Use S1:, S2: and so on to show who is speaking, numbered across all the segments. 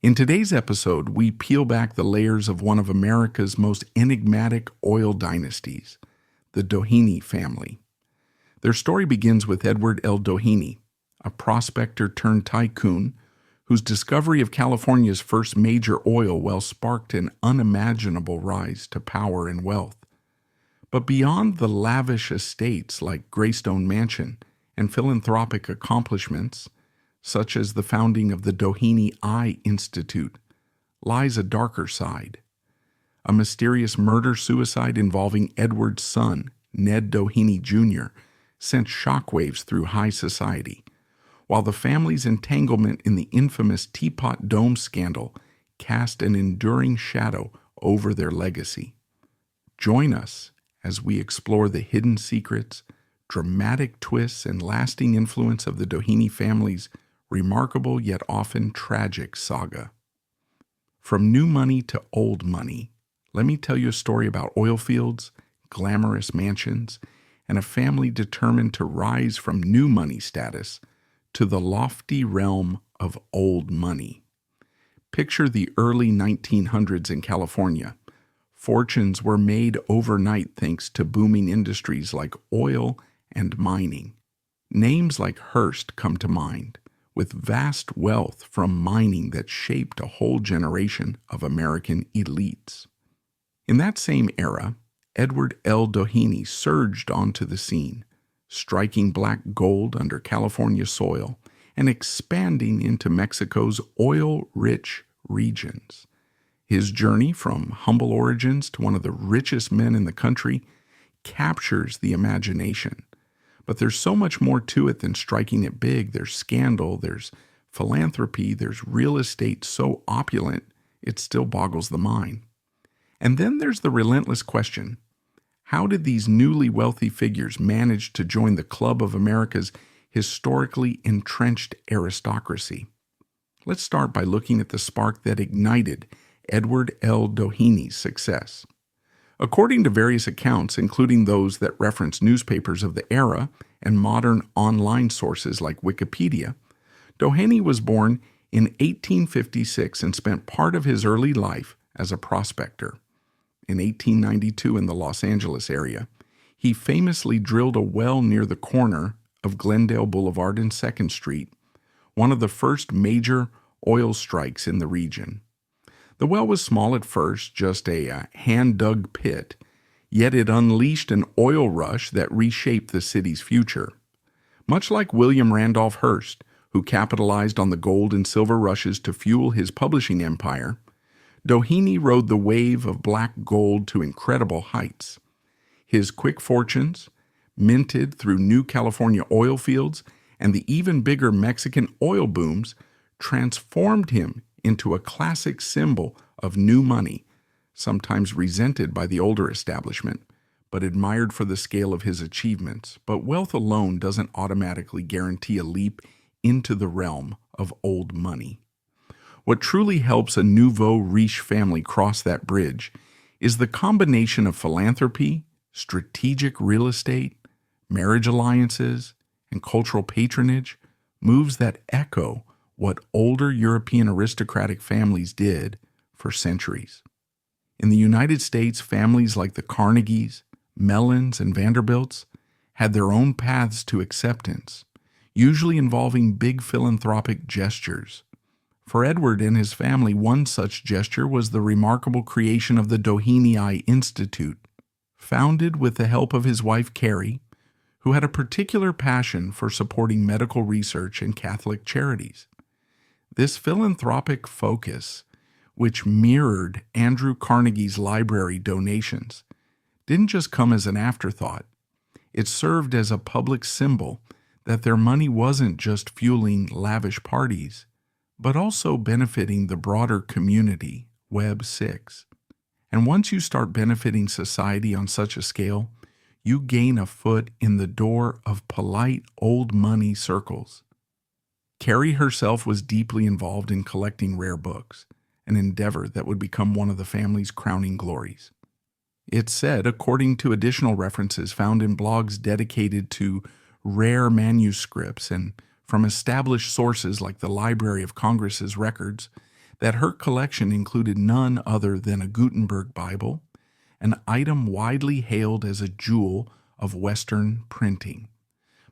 S1: In today's episode, we peel back the layers of one of America's most enigmatic oil dynasties, the Doheny family. Their story begins with Edward L. Doheny, a prospector turned tycoon whose discovery of California's first major oil well sparked an unimaginable rise to power and wealth. But beyond the lavish estates like Greystone Mansion and philanthropic accomplishments, such as the founding of the Doheny Eye Institute, lies a darker side. A mysterious murder-suicide involving Edward's son, Ned Doheny Jr., sent shockwaves through high society, while the family's entanglement in the infamous Teapot Dome scandal cast an enduring shadow over their legacy. Join us as we explore the hidden secrets, dramatic twists, and lasting influence of the Doheny family's remarkable yet often tragic saga. From new money to old money, let me tell you a story about oil fields, glamorous mansions, and a family determined to rise from new money status to the lofty realm of old money. Picture the early 1900s in California. Fortunes were made overnight thanks to booming industries like oil and mining. Names like Hearst come to mind, with vast wealth from mining that shaped a whole generation of American elites. In that same era, Edward L. Doheny surged onto the scene, striking black gold under California soil and expanding into Mexico's oil-rich regions. His journey from humble origins to one of the richest men in the country captures the imagination. But there's so much more to it than striking it big. There's scandal, there's philanthropy, there's real estate so opulent it still boggles the mind. And then there's the relentless question: how did these newly wealthy figures manage to join the club of America's historically entrenched aristocracy? Let's start by looking at the spark that ignited Edward L. Doheny's success. According to various accounts, including those that reference newspapers of the era and modern online sources like Wikipedia, Doheny was born in 1856 and spent part of his early life as a prospector. In 1892, in the Los Angeles area, he famously drilled a well near the corner of Glendale Boulevard and 2nd Street, one of the first major oil strikes in the region. The well was small at first, just a hand-dug pit, yet it unleashed an oil rush that reshaped the city's future. Much like William Randolph Hearst, who capitalized on the gold and silver rushes to fuel his publishing empire, Doheny rode the wave of black gold to incredible heights. His quick fortunes, minted through new California oil fields and the even bigger Mexican oil booms, transformed him into a classic symbol of new money, sometimes resented by the older establishment, but admired for the scale of his achievements. But wealth alone doesn't automatically guarantee a leap into the realm of old money. What truly helps a nouveau riche family cross that bridge is the combination of philanthropy, strategic real estate, marriage alliances, and cultural patronage, moves that echo what older European aristocratic families did for centuries. In the United States, families like the Carnegies, Mellons, and Vanderbilts had their own paths to acceptance, usually involving big philanthropic gestures. For Edward and his family, one such gesture was the remarkable creation of the Doheny Eye Institute, founded with the help of his wife Carrie, who had a particular passion for supporting medical research and Catholic charities. This philanthropic focus, which mirrored Andrew Carnegie's library donations, didn't just come as an afterthought. It served as a public symbol that their money wasn't just fueling lavish parties, but also benefiting the broader community, Web 6. And once you start benefiting society on such a scale, you gain a foot in the door of polite old money circles. Carrie herself was deeply involved in collecting rare books, an endeavor that would become one of the family's crowning glories. It's said, according to additional references found in blogs dedicated to rare manuscripts and from established sources like the Library of Congress's records, that her collection included none other than a Gutenberg Bible, an item widely hailed as a jewel of Western printing.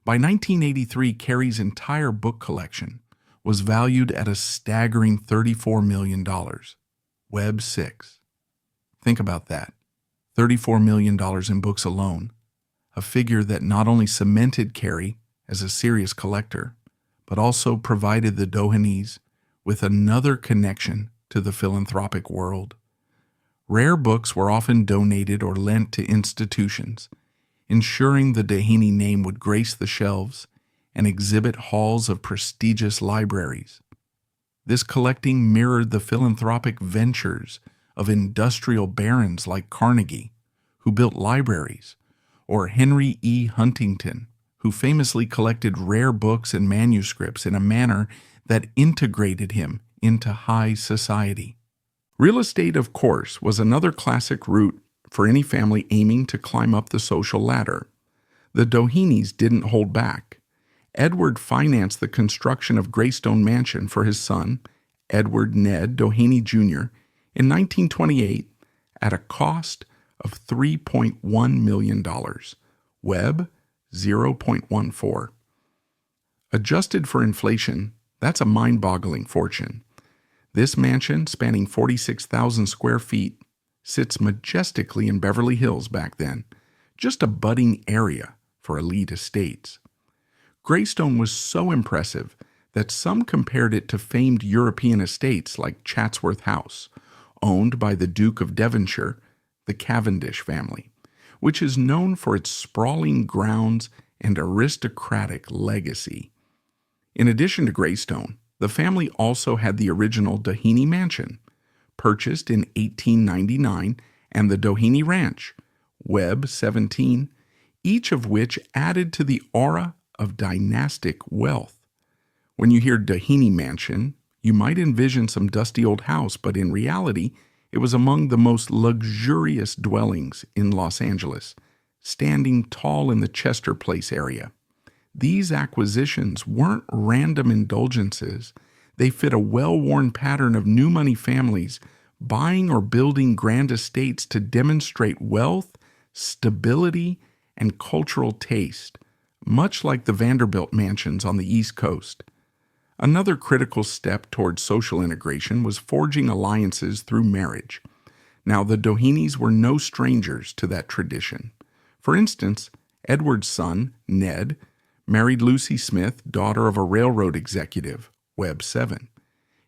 S1: By 1983, Carey's entire book collection was valued at a staggering $34 million. Webb 6. Think about that. $34 million in books alone, a figure that not only cemented Carey as a serious collector, but also provided the Dohenis with another connection to the philanthropic world. Rare books were often donated or lent to institutions, ensuring the Doheny name would grace the shelves and exhibit halls of prestigious libraries. This collecting mirrored the philanthropic ventures of industrial barons like Carnegie, who built libraries, or Henry E. Huntington, who famously collected rare books and manuscripts in a manner that integrated him into high society. Real estate, of course, was another classic route for any family aiming to climb up the social ladder. The Dohenys didn't hold back. Edward financed the construction of Greystone Mansion for his son, Edward Ned Doheny Jr., in 1928 at a cost of $3.1 million. Webb 0.14. Adjusted for inflation, that's a mind-boggling fortune. This mansion, spanning 46,000 square feet, sits majestically in Beverly Hills back then, just a budding area for elite estates. Greystone was so impressive that some compared it to famed European estates like Chatsworth House, owned by the Duke of Devonshire, the Cavendish family, which is known for its sprawling grounds and aristocratic legacy. In addition to Greystone, the family also had the original Doheny Mansion, purchased in 1899, and the Doheny Ranch, Webb 17, each of which added to the aura of dynastic wealth. When you hear Doheny Mansion, you might envision some dusty old house, but in reality, it was among the most luxurious dwellings in Los Angeles, standing tall in the Chester Place area. These acquisitions weren't random indulgences. They fit a well-worn pattern of new money families buying or building grand estates to demonstrate wealth, stability, and cultural taste, much like the Vanderbilt mansions on the East Coast. Another critical step towards social integration was forging alliances through marriage. Now, the Dohenys were no strangers to that tradition. For instance, Edward's son, Ned, married Lucy Smith, daughter of a railroad executive, Webb 7.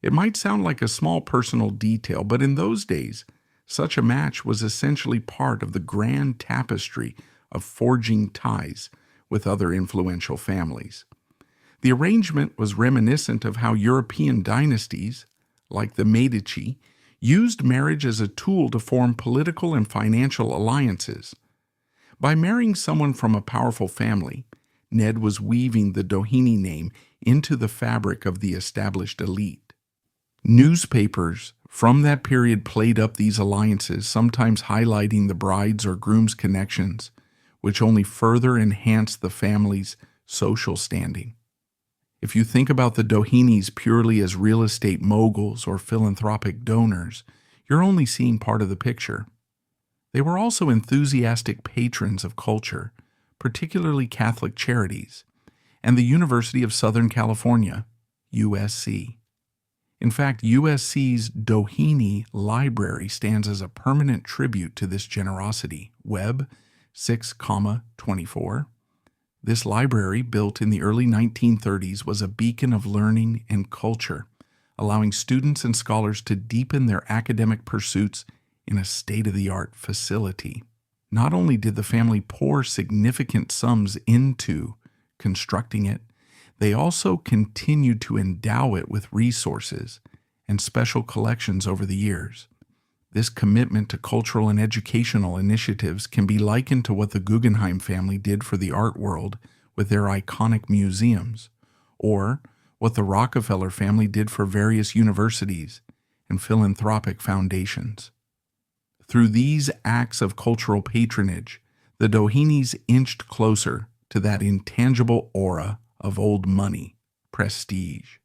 S1: It might sound like a small personal detail, but in those days, such a match was essentially part of the grand tapestry of forging ties with other influential families. The arrangement was reminiscent of how European dynasties, like the Medici, used marriage as a tool to form political and financial alliances. By marrying someone from a powerful family, Ned was weaving the Doheny name into the fabric of the established elite. Newspapers from that period played up these alliances, sometimes highlighting the bride's or groom's connections, which only further enhanced the family's social standing. If you think about the Dohenys purely as real estate moguls or philanthropic donors, you're only seeing part of the picture. They were also enthusiastic patrons of culture, particularly Catholic charities, and the University of Southern California, USC. In fact, USC's Doheny Library stands as a permanent tribute to this generosity, Webb 6,24. This library, built in the early 1930s, was a beacon of learning and culture, allowing students and scholars to deepen their academic pursuits in a state-of-the-art facility. Not only did the family pour significant sums into constructing it, they also continued to endow it with resources and special collections over the years. This commitment to cultural and educational initiatives can be likened to what the Guggenheim family did for the art world with their iconic museums, or what the Rockefeller family did for various universities and philanthropic foundations. Through these acts of cultural patronage, the Dohenys inched closer to that intangible aura of old money, prestige.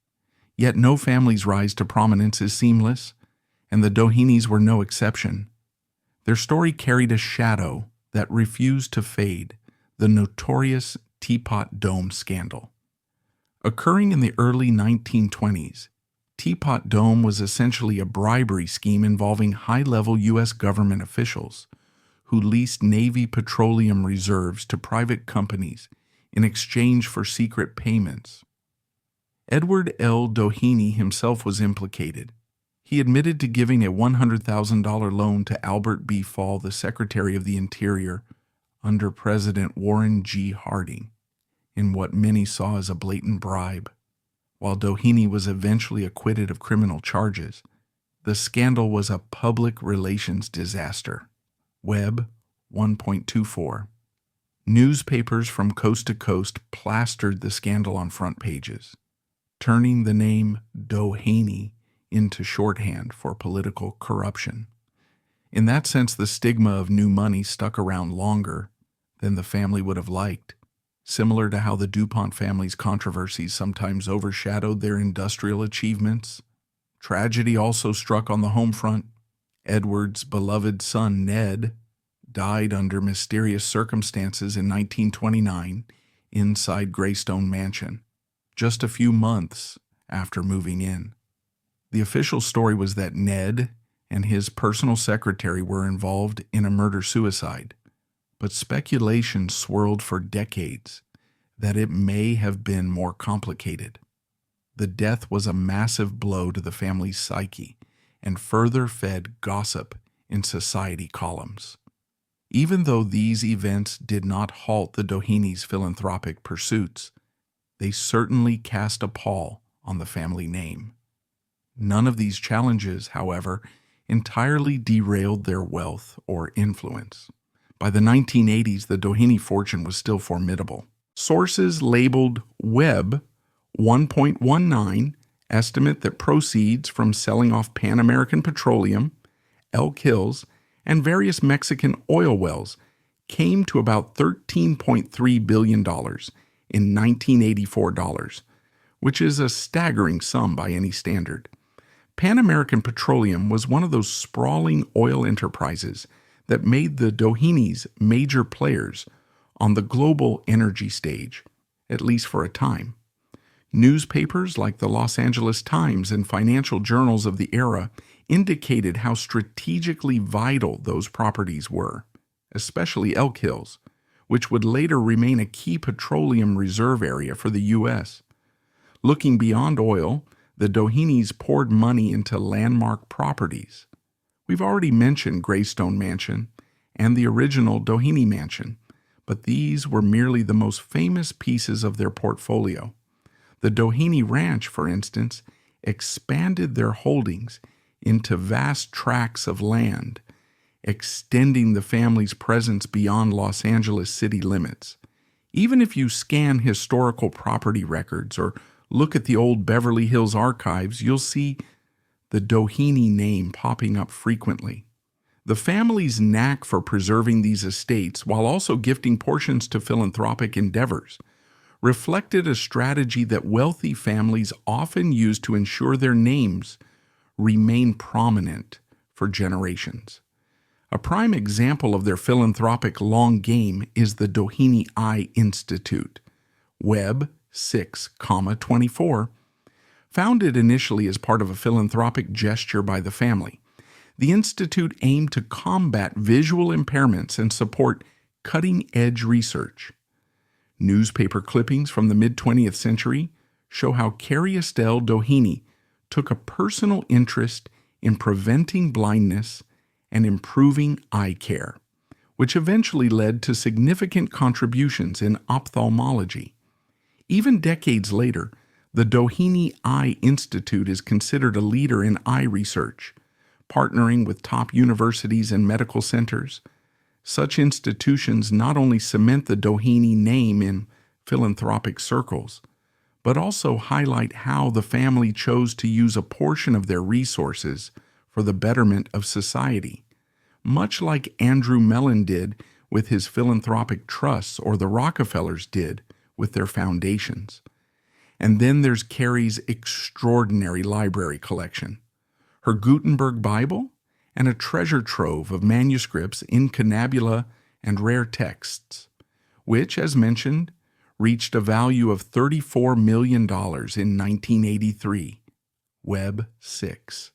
S1: Yet no family's rise to prominence is seamless, and the Dohenis were no exception. Their story carried a shadow that refused to fade, the notorious Teapot Dome scandal. Occurring in the early 1920s, Teapot Dome was essentially a bribery scheme involving high-level U.S. government officials who leased Navy petroleum reserves to private companies in exchange for secret payments. Edward L. Doheny himself was implicated. He admitted to giving a $100,000 loan to Albert B. Fall, the Secretary of the Interior, under President Warren G. Harding, in what many saw as a blatant bribe. While Doheny was eventually acquitted of criminal charges, the scandal was a public relations disaster. Webb 1.24. Newspapers from coast to coast plastered the scandal on front pages, turning the name Doheny into shorthand for political corruption. In that sense, the stigma of new money stuck around longer than the family would have liked, similar to how the DuPont family's controversies sometimes overshadowed their industrial achievements. Tragedy also struck on the home front. Edward's beloved son, Ned, died under mysterious circumstances in 1929 inside Greystone Mansion, just a few months after moving in. The official story was that Ned and his personal secretary were involved in a murder-suicide, but speculation swirled for decades that it may have been more complicated. The death was a massive blow to the family's psyche and further fed gossip in society columns. Even though these events did not halt the Dohenys' philanthropic pursuits, they certainly cast a pall on the family name. None of these challenges, however, entirely derailed their wealth or influence. By the 1980s, the Doheny fortune was still formidable. Sources labeled Webb 1.19 estimate that proceeds from selling off Pan American Petroleum, Elk Hills, and various Mexican oil wells came to about $13.3 billion in 1984 dollars, which is a staggering sum by any standard. Pan American Petroleum was one of those sprawling oil enterprises that made the Dohenys major players on the global energy stage, at least for a time. Newspapers like the Los Angeles Times and financial journals of the era indicated how strategically vital those properties were, especially Elk Hills, which would later remain a key petroleum reserve area for the U.S. Looking beyond oil, the Dohenys poured money into landmark properties. We've already mentioned Greystone Mansion and the original Doheny Mansion, but these were merely the most famous pieces of their portfolio. The Doheny Ranch, for instance, expanded their holdings into vast tracts of land, extending the family's presence beyond Los Angeles city limits. Even if you scan historical property records or look at the old Beverly Hills archives, you'll see the Doheny name popping up frequently. The family's knack for preserving these estates while also gifting portions to philanthropic endeavors reflected a strategy that wealthy families often use to ensure their names remain prominent for generations. A prime example of their philanthropic long game is the Doheny Eye Institute, Webb 6,24, founded initially as part of a philanthropic gesture by the family. The institute aimed to combat visual impairments and support cutting-edge research. Newspaper clippings from the mid-20th century show how Carrie Estelle Doheny took a personal interest in preventing blindness and improving eye care, which eventually led to significant contributions in ophthalmology. Even decades later, the Doheny Eye Institute is considered a leader in eye research, partnering with top universities and medical centers. Such institutions not only cement the Doheny name in philanthropic circles, but also highlight how the family chose to use a portion of their resources for the betterment of society, much like Andrew Mellon did with his philanthropic trusts or the Rockefellers did with their foundations. And then there's Carrie's extraordinary library collection, her Gutenberg Bible, and a treasure trove of manuscripts, incunabula, and rare texts, which, as mentioned, reached a value of $34 million in 1983, Web 6.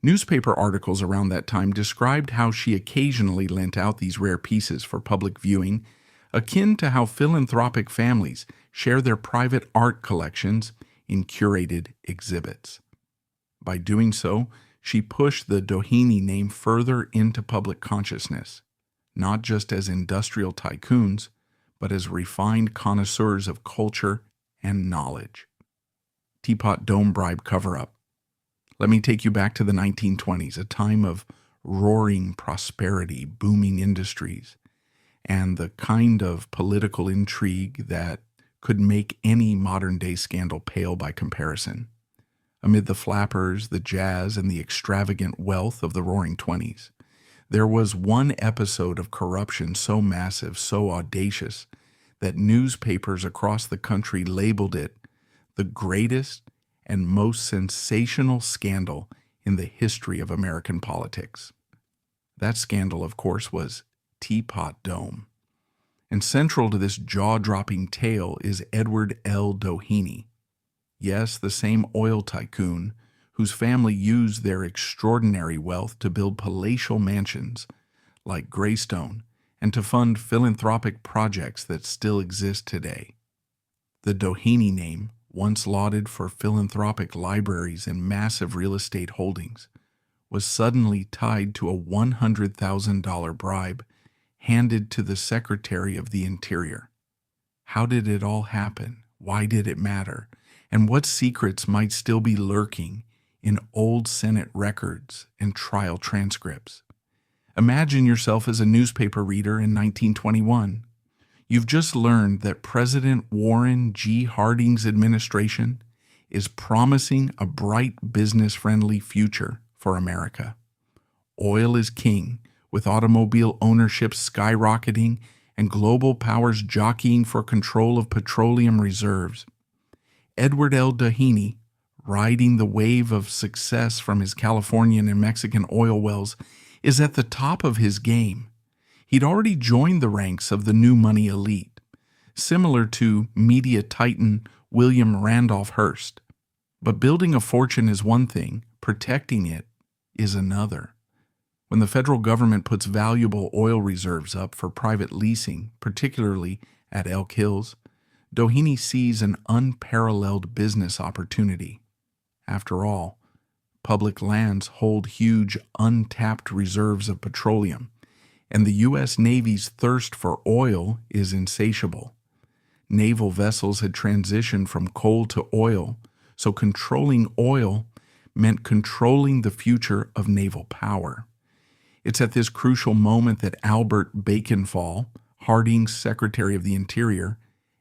S1: Newspaper articles around that time described how she occasionally lent out these rare pieces for public viewing, akin to how philanthropic families share their private art collections in curated exhibits. By doing so, she pushed the Doheny name further into public consciousness, not just as industrial tycoons, but as refined connoisseurs of culture and knowledge. Teapot Dome bribe cover-up. Let me take you back to the 1920s, a time of roaring prosperity, booming industries, and the kind of political intrigue that could make any modern-day scandal pale by comparison. Amid the flappers, the jazz, and the extravagant wealth of the Roaring Twenties, there was one episode of corruption so massive, so audacious, that newspapers across the country labeled it the greatest and most sensational scandal in the history of American politics. That scandal, of course, was Teapot Dome. And central to this jaw-dropping tale is Edward L. Doheny. Yes, the same oil tycoon whose family used their extraordinary wealth to build palatial mansions like Greystone and to fund philanthropic projects that still exist today. The Doheny name, once lauded for philanthropic libraries and massive real estate holdings, was suddenly tied to a $100,000 bribe handed to the Secretary of the Interior. How did it all happen? Why did it matter? And what secrets might still be lurking in old Senate records and trial transcripts? Imagine yourself as a newspaper reader in 1921. You've just learned that President Warren G. Harding's administration is promising a bright business-friendly future for America. Oil is king, with automobile ownership skyrocketing and global powers jockeying for control of petroleum reserves. Edward L. Doheny, riding the wave of success from his Californian and Mexican oil wells, is at the top of his game. He'd already joined the ranks of the new money elite, similar to media titan William Randolph Hearst. But building a fortune is one thing, protecting it is another. When the federal government puts valuable oil reserves up for private leasing, particularly at Elk Hills, Doheny sees an unparalleled business opportunity. After all, public lands hold huge untapped reserves of petroleum, and the U.S. Navy's thirst for oil is insatiable. Naval vessels had transitioned from coal to oil, so controlling oil meant controlling the future of naval power. It's at this crucial moment that Albert Baconfall, Harding's Secretary of the Interior,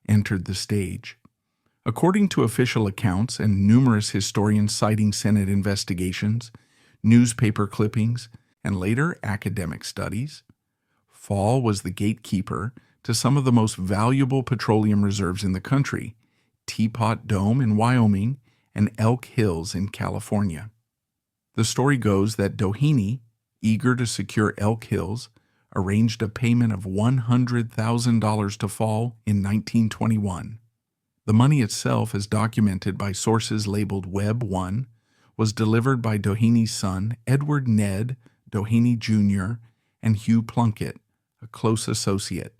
S1: entered the stage. According to official accounts and numerous historians citing Senate investigations, newspaper clippings, and later academic studies, Fall was the gatekeeper to some of the most valuable petroleum reserves in the country, Teapot Dome in Wyoming and Elk Hills in California. The story goes that Doheny, eager to secure Elk Hills, arranged a payment of $100,000 to Fall in 1921. The money itself, as documented by sources labeled Web 1, was delivered by Doheny's son, Edward Ned Doheny Jr., and Hugh Plunkett, a close associate.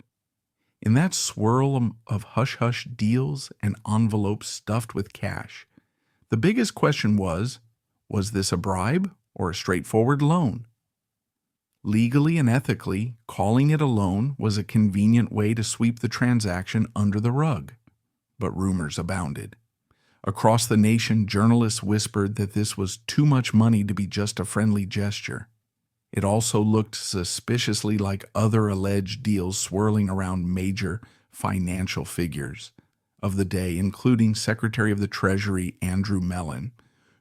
S1: In that swirl of hush-hush deals and envelopes stuffed with cash, the biggest question was this a bribe or a straightforward loan? Legally and ethically, calling it a loan was a convenient way to sweep the transaction under the rug. But rumors abounded. Across the nation, journalists whispered that this was too much money to be just a friendly gesture. It also looked suspiciously like other alleged deals swirling around major financial figures of the day, including Secretary of the Treasury Andrew Mellon,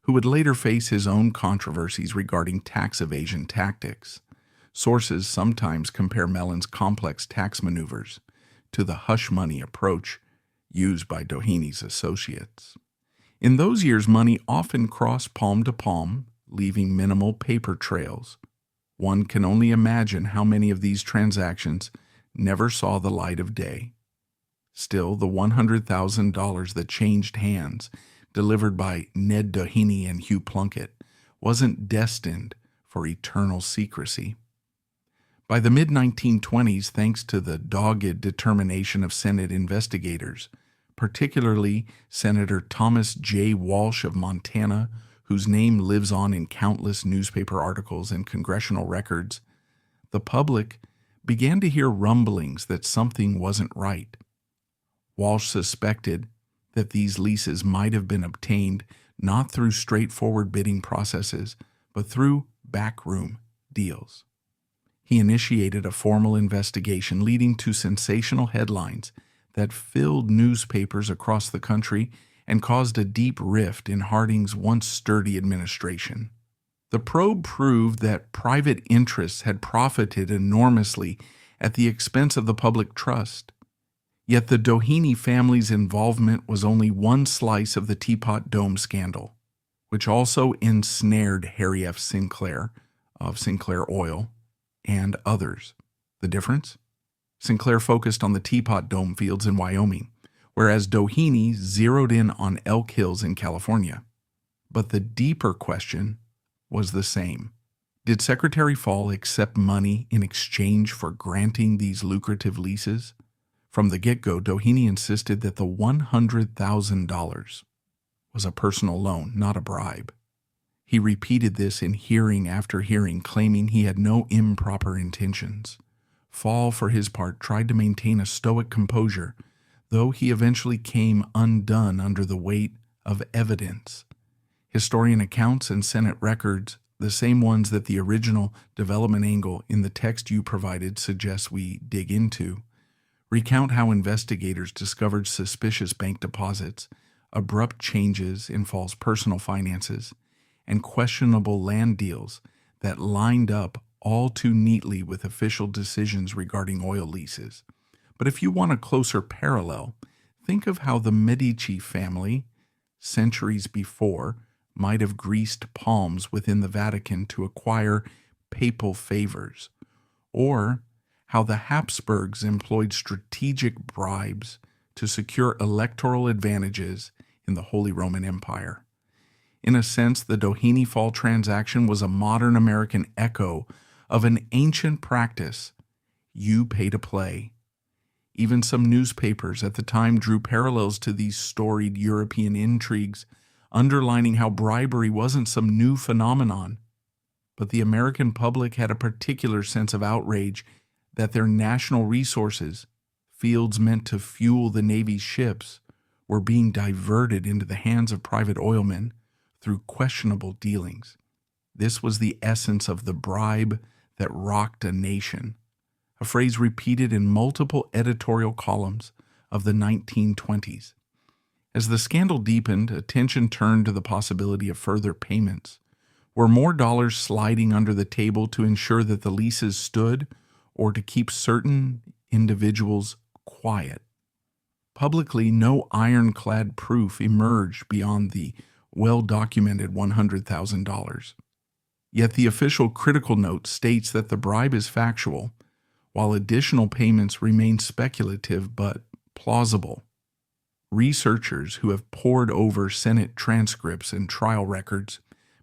S1: who would later face his own controversies regarding tax evasion tactics. Sources sometimes compare Mellon's complex tax maneuvers to the hush money approach used by Doheny's associates. In those years, money often crossed palm to palm, leaving minimal paper trails. One can only imagine how many of these transactions never saw the light of day. Still, the $100,000 that changed hands, delivered by Ned Doheny and Hugh Plunkett, wasn't destined for eternal secrecy. By the mid-1920s, thanks to the dogged determination of Senate investigators, particularly Senator Thomas J. Walsh of Montana, whose name lives on in countless newspaper articles and congressional records, the public began to hear rumblings that something wasn't right. Walsh suspected that these leases might have been obtained not through straightforward bidding processes, but through backroom deals. He initiated a formal investigation leading to sensational headlines that filled newspapers across the country and caused a deep rift in Harding's once sturdy administration. The probe proved that private interests had profited enormously at the expense of the public trust. Yet the Doheny family's involvement was only one slice of the Teapot Dome scandal, which also ensnared Harry F. Sinclair of Sinclair Oil and others. The difference? Sinclair focused on the Teapot Dome fields in Wyoming, whereas Doheny zeroed in on Elk Hills in California. But the deeper question was the same. Did Secretary Fall accept money in exchange for granting these lucrative leases? From the get-go, Doheny insisted that the $100,000 was a personal loan, not a bribe. He repeated this in hearing after hearing, claiming he had no improper intentions. Fall, for his part, tried to maintain a stoic composure, though he eventually came undone under the weight of evidence. Historian accounts and Senate records, the same ones that the original development angle in the text you provided suggests we dig into, recount how investigators discovered suspicious bank deposits, abrupt changes in Fall's personal finances, and questionable land deals that lined up all too neatly with official decisions regarding oil leases. But if you want a closer parallel, think of how the Medici family, centuries before, might have greased palms within the Vatican to acquire papal favors, or how the Habsburgs employed strategic bribes to secure electoral advantages in the Holy Roman Empire. In a sense, the Doheny Fall transaction was a modern American echo of an ancient practice: you pay to play. Even some newspapers at the time drew parallels to these storied European intrigues, underlining how bribery wasn't some new phenomenon. But the American public had a particular sense of outrage that their national resources, fields meant to fuel the Navy's ships, were being diverted into the hands of private oilmen through questionable dealings. This was the essence of the bribe that rocked a nation, a phrase repeated in multiple editorial columns of the 1920s. As the scandal deepened, attention turned to the possibility of further payments. Were more dollars sliding under the table to ensure that the leases stood, or to keep certain individuals quiet? Publicly, no ironclad proof emerged beyond the well-documented $100,000. Yet the official critical note states that the bribe is factual, while additional payments remain speculative but plausible. Researchers who have pored over Senate transcripts and trial records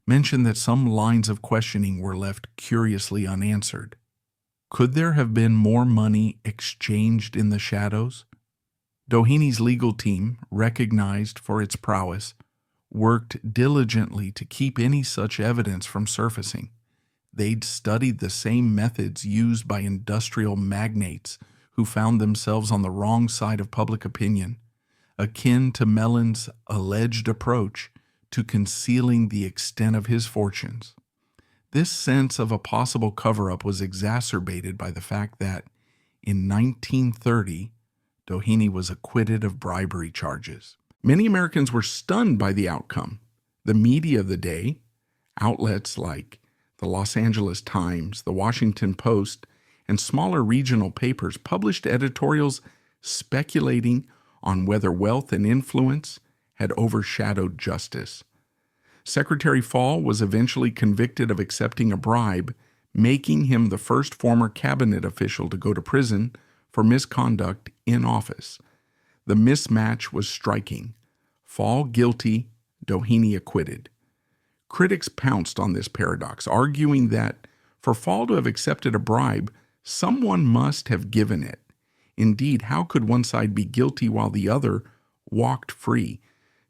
S1: mention that some lines of questioning were left curiously unanswered. Could there have been more money exchanged in the shadows? Doheny's legal team, recognized for its prowess, worked diligently to keep any such evidence from surfacing. They'd studied the same methods used by industrial magnates who found themselves on the wrong side of public opinion, akin to Mellon's alleged approach to concealing the extent of his fortunes. This sense of a possible cover-up was exacerbated by the fact that, in 1930, Doheny was acquitted of bribery charges. Many Americans were stunned by the outcome. The media of the day, outlets like the Los Angeles Times, the Washington Post, and smaller regional papers published editorials speculating on whether wealth and influence had overshadowed justice. Secretary Fall was eventually convicted of accepting a bribe, making him the first former cabinet official to go to prison for misconduct in office. The mismatch was striking. Fall guilty, Doheny acquitted. Critics pounced on this paradox, arguing that for Fall to have accepted a bribe, someone must have given it. Indeed, how could one side be guilty while the other walked free?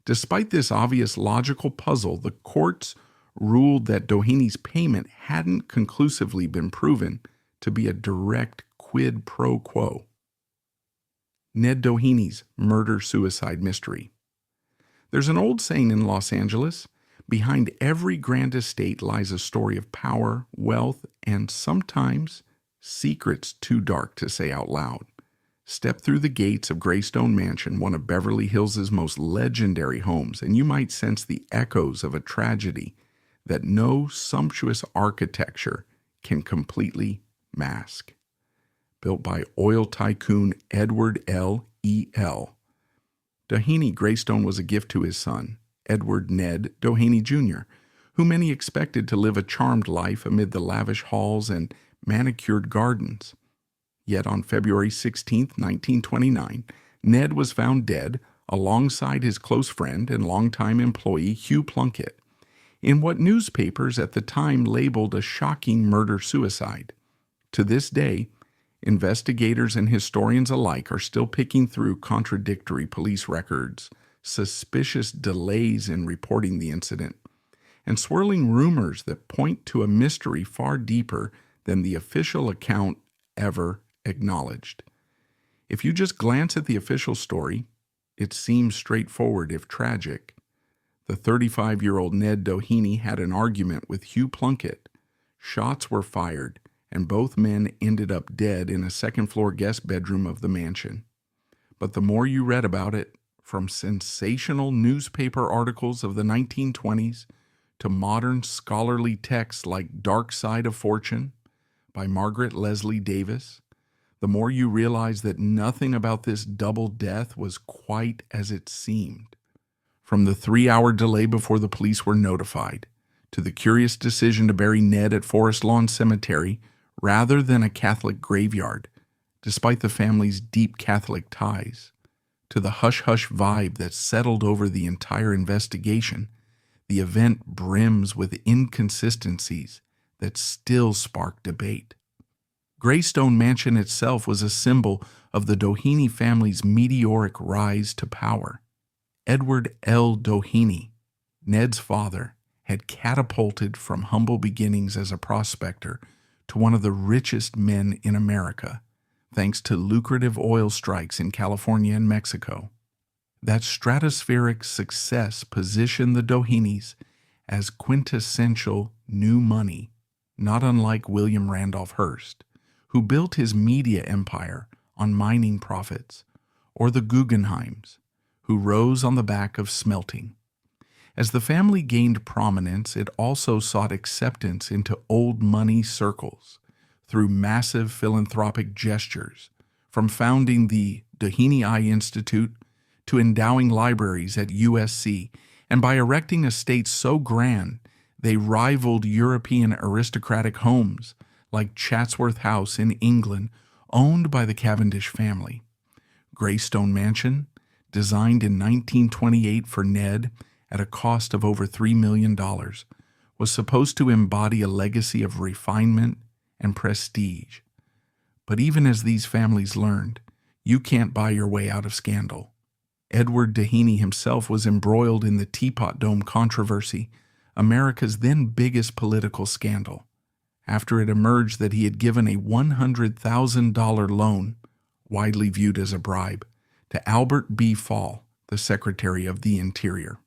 S1: Despite this obvious logical puzzle, the courts ruled that Doheny's payment hadn't conclusively been proven to be a direct quid pro quo. Ned Doheny's murder-suicide mystery. There's an old saying in Los Angeles, behind every grand estate lies a story of power, wealth, and sometimes secrets too dark to say out loud. Step through the gates of Greystone Mansion, one of Beverly Hills' most legendary homes, and you might sense the echoes of a tragedy that no sumptuous architecture can completely mask. Built by oil tycoon Edward L. E. L. Doheny Greystone was a gift to his son, Edward Ned Doheny Jr., who many expected to live a charmed life amid the lavish halls and manicured gardens. Yet on February 16, 1929, Ned was found dead alongside his close friend and longtime employee Hugh Plunkett, in what newspapers at the time labeled a shocking murder-suicide. To this day, investigators and historians alike are still picking through contradictory police records, suspicious delays in reporting the incident, and swirling rumors that point to a mystery far deeper than the official account ever acknowledged. If you just glance at the official story, it seems straightforward if tragic. The 35-year-old Ned Doheny had an argument with Hugh Plunkett. Shots were fired, and both men ended up dead in a second-floor guest bedroom of the mansion. But the more you read about it, from sensational newspaper articles of the 1920s to modern scholarly texts like Dark Side of Fortune by Margaret Leslie Davis, the more you realize that nothing about this double death was quite as it seemed. From the 3-hour delay before the police were notified, to the curious decision to bury Ned at Forest Lawn Cemetery rather than a Catholic graveyard, despite the family's deep Catholic ties, to the hush-hush vibe that settled over the entire investigation, the event brims with inconsistencies that still spark debate. Greystone Mansion itself was a symbol of the Doheny family's meteoric rise to power. Edward L. Doheny, Ned's father, had catapulted from humble beginnings as a prospector to one of the richest men in America, thanks to lucrative oil strikes in California and Mexico. That stratospheric success positioned the Dohenys as quintessential new money, not unlike William Randolph Hearst, who built his media empire on mining profits, or the Guggenheims, who rose on the back of smelting. As the family gained prominence, it also sought acceptance into old money circles through massive philanthropic gestures, from founding the Doheny Eye Institute to endowing libraries at USC, and by erecting estates so grand they rivaled European aristocratic homes like Chatsworth House in England, owned by the Cavendish family. Greystone Mansion, designed in 1928 for Ned at a cost of over $3 million, was supposed to embody a legacy of refinement and prestige. But even as these families learned, you can't buy your way out of scandal. Edward Doheny himself was embroiled in the Teapot Dome controversy, America's then biggest political scandal, after it emerged that he had given a $100,000 loan, widely viewed as a bribe, to Albert B. Fall, the Secretary of the Interior.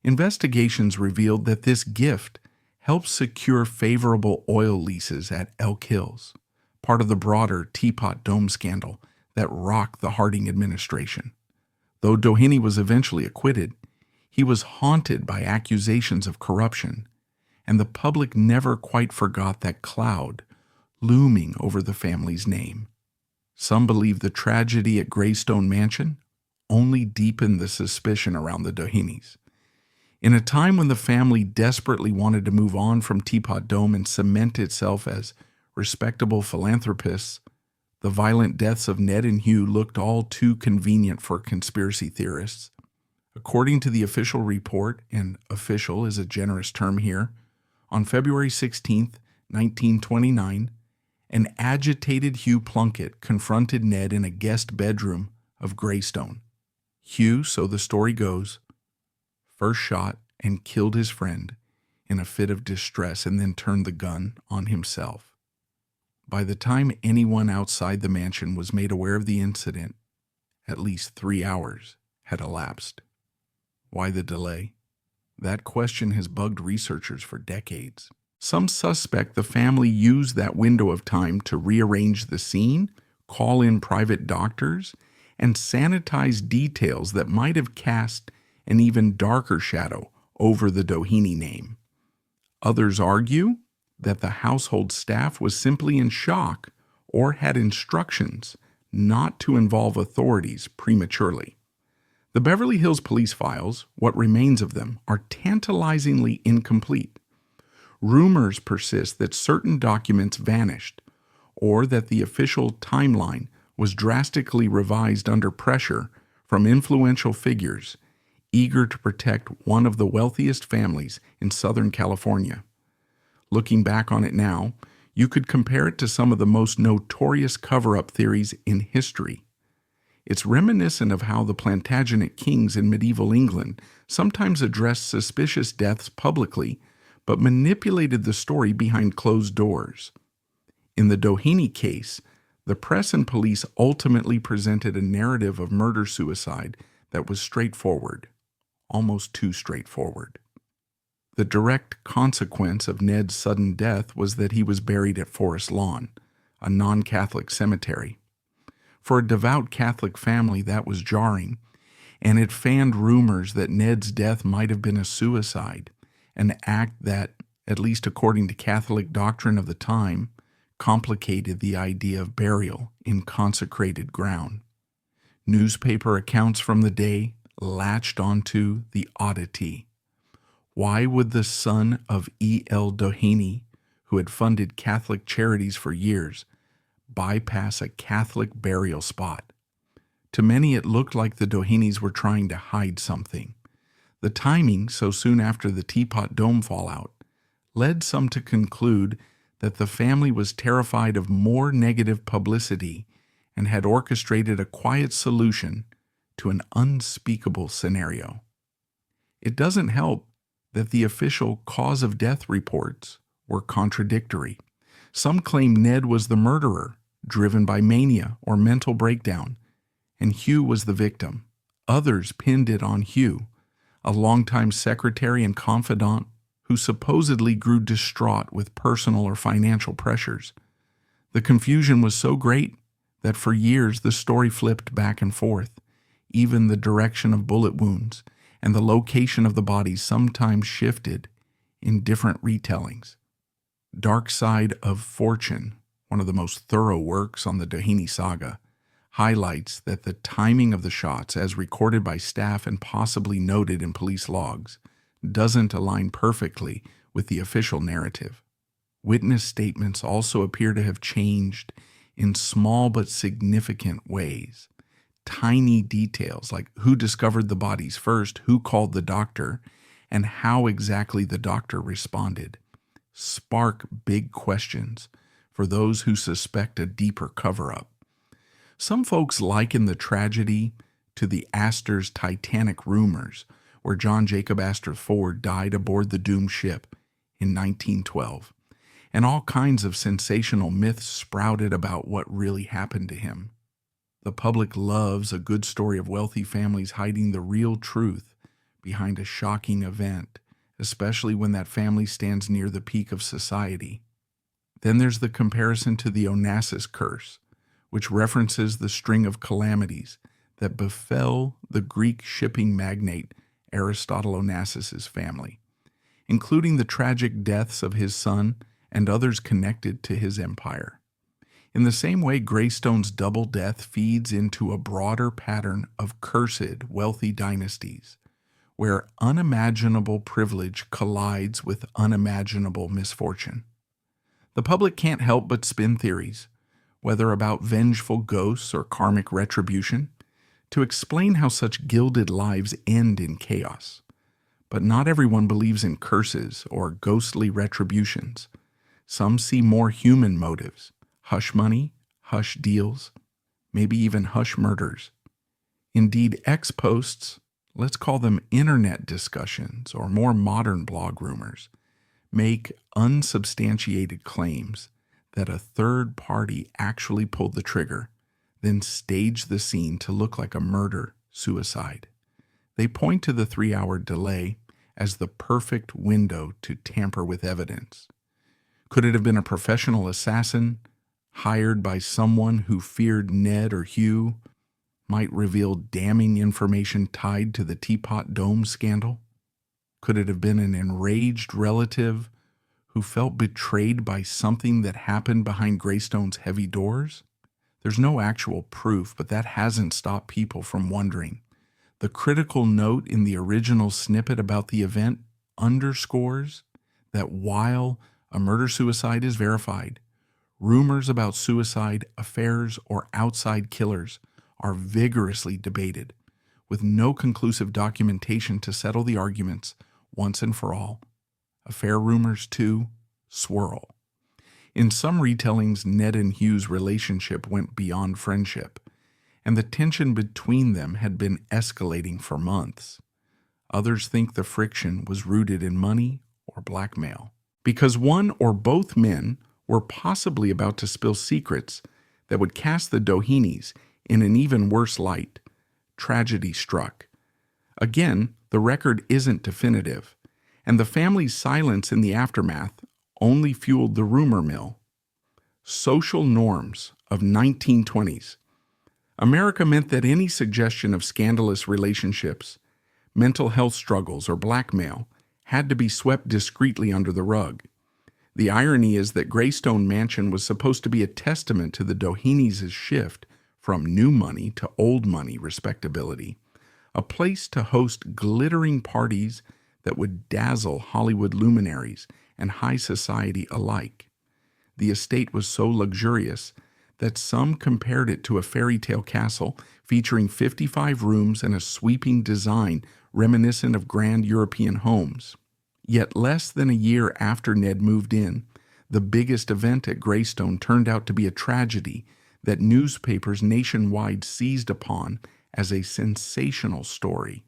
S1: Investigations revealed that this gift helped secure favorable oil leases at Elk Hills, part of the broader Teapot Dome scandal that rocked the Harding administration. Though Doheny was eventually acquitted, he was haunted by accusations of corruption, and the public never quite forgot that cloud looming over the family's name. Some believe the tragedy at Greystone Mansion only deepened the suspicion around the Dohenis. In a time when the family desperately wanted to move on from Teapot Dome and cement itself as respectable philanthropists, the violent deaths of Ned and Hugh looked all too convenient for conspiracy theorists. According to the official report, and official is a generous term here, on February 16, 1929, an agitated Hugh Plunkett confronted Ned in a guest bedroom of Greystone. Hugh, so the story goes, first shot and killed his friend in a fit of distress and then turned the gun on himself. By the time anyone outside the mansion was made aware of the incident, at least 3 hours had elapsed. Why the delay? That question has bugged researchers for decades. Some suspect the family used that window of time to rearrange the scene, call in private doctors, and sanitize details that might have cast an even darker shadow over the Doheny name. Others argue that the household staff was simply in shock or had instructions not to involve authorities prematurely. The Beverly Hills police files, what remains of them, are tantalizingly incomplete. Rumors persist that certain documents vanished, or that the official timeline was drastically revised under pressure from influential figures eager to protect one of the wealthiest families in Southern California. Looking back on it now, you could compare it to some of the most notorious cover-up theories in history. It's reminiscent of how the Plantagenet kings in medieval England sometimes addressed suspicious deaths publicly, but manipulated the story behind closed doors. In the Doheny case, the press and police ultimately presented a narrative of murder-suicide that was straightforward, almost too straightforward. The direct consequence of Ned's sudden death was that he was buried at Forest Lawn, a non-Catholic cemetery. For a devout Catholic family, that was jarring, and it fanned rumors that Ned's death might have been a suicide, an act that, at least according to Catholic doctrine of the time, complicated the idea of burial in consecrated ground. Newspaper accounts from the day latched onto the oddity. Why would the son of E.L. Doheny, who had funded Catholic charities for years, bypass a Catholic burial spot? To many, it looked like the Dohenys were trying to hide something. The timing, so soon after the Teapot Dome fallout, led some to conclude that the family was terrified of more negative publicity and had orchestrated a quiet solution to an unspeakable scenario. It doesn't help that the official cause of death reports were contradictory. Some claim Ned was the murderer, driven by mania or mental breakdown, and Hugh was the victim. Others pinned it on Hugh, a longtime secretary and confidant who supposedly grew distraught with personal or financial pressures. The confusion was so great that for years the story flipped back and forth. Even the direction of bullet wounds and the location of the bodies sometimes shifted in different retellings. Dark Side of Fortune, one of the most thorough works on the Doheny saga, highlights that the timing of the shots, as recorded by staff and possibly noted in police logs, doesn't align perfectly with the official narrative. Witness statements also appear to have changed in small but significant ways. Tiny details like who discovered the bodies first, who called the doctor, and how exactly the doctor responded spark big questions for those who suspect a deeper cover-up. Some folks liken the tragedy to the Astor's Titanic rumors, where John Jacob Astor Ford died aboard the doomed ship in 1912, and all kinds of sensational myths sprouted about what really happened to him. The public loves a good story of wealthy families hiding the real truth behind a shocking event, especially when that family stands near the peak of society. Then there's the comparison to the Onassis curse, which references the string of calamities that befell the Greek shipping magnate Aristotle Onassis' family, including the tragic deaths of his son and others connected to his empire. In the same way, Greystone's double death feeds into a broader pattern of cursed, wealthy dynasties, where unimaginable privilege collides with unimaginable misfortune. The public can't help but spin theories, whether about vengeful ghosts or karmic retribution, to explain how such gilded lives end in chaos. But not everyone believes in curses or ghostly retributions. Some see more human motives: hush money, hush deals, maybe even hush murders. Indeed, ex posts, let's call them internet discussions or more modern blog rumors, make unsubstantiated claims that a third party actually pulled the trigger, then staged the scene to look like a murder-suicide. They point to the 3-hour delay as the perfect window to tamper with evidence. Could it have been a professional assassin hired by someone who feared Ned or Hugh might reveal damning information tied to the Teapot Dome scandal? Could it have been an enraged relative who felt betrayed by something that happened behind Greystone's heavy doors? There's no actual proof, but that hasn't stopped people from wondering. The critical note in the original snippet about the event underscores that while a murder-suicide is verified, rumors about suicide, affairs, or outside killers are vigorously debated, with no conclusive documentation to settle the arguments once and for all. Affair rumors, too, swirl. In some retellings, Ned and Hugh's relationship went beyond friendship, and the tension between them had been escalating for months. Others think the friction was rooted in money or blackmail, because one or both men were possibly about to spill secrets that would cast the Dohenis in an even worse light. Tragedy struck. Again, the record isn't definitive, and the family's silence in the aftermath only fueled the rumor mill. Social norms of 1920s. America meant that any suggestion of scandalous relationships, mental health struggles, or blackmail had to be swept discreetly under the rug. The irony is that Greystone Mansion was supposed to be a testament to the Dohenis' shift from new money to old money respectability, a place to host glittering parties that would dazzle Hollywood luminaries and high society alike. The estate was so luxurious that some compared it to a fairy tale castle featuring 55 rooms and a sweeping design reminiscent of grand European homes. Yet less than a year after Ned moved in, the biggest event at Greystone turned out to be a tragedy that newspapers nationwide seized upon as a sensational story.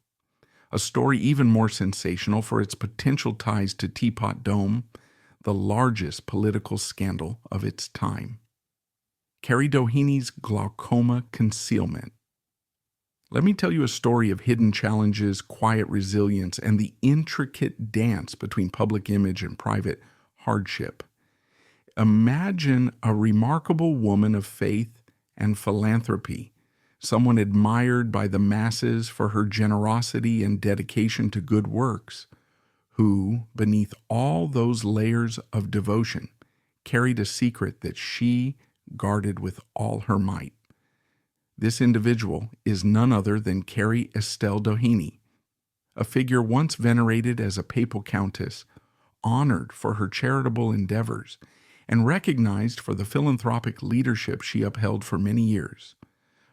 S1: A story even more sensational for its potential ties to Teapot Dome, the largest political scandal of its time. Carrie Doheny's glaucoma concealment. Let me tell you a story of hidden challenges, quiet resilience, and the intricate dance between public image and private hardship. Imagine a remarkable woman of faith and philanthropy, someone admired by the masses for her generosity and dedication to good works, who, beneath all those layers of devotion, carried a secret that she guarded with all her might. This individual is none other than Carrie Estelle Doheny, a figure once venerated as a papal countess, honored for her charitable endeavors, and recognized for the philanthropic leadership she upheld for many years.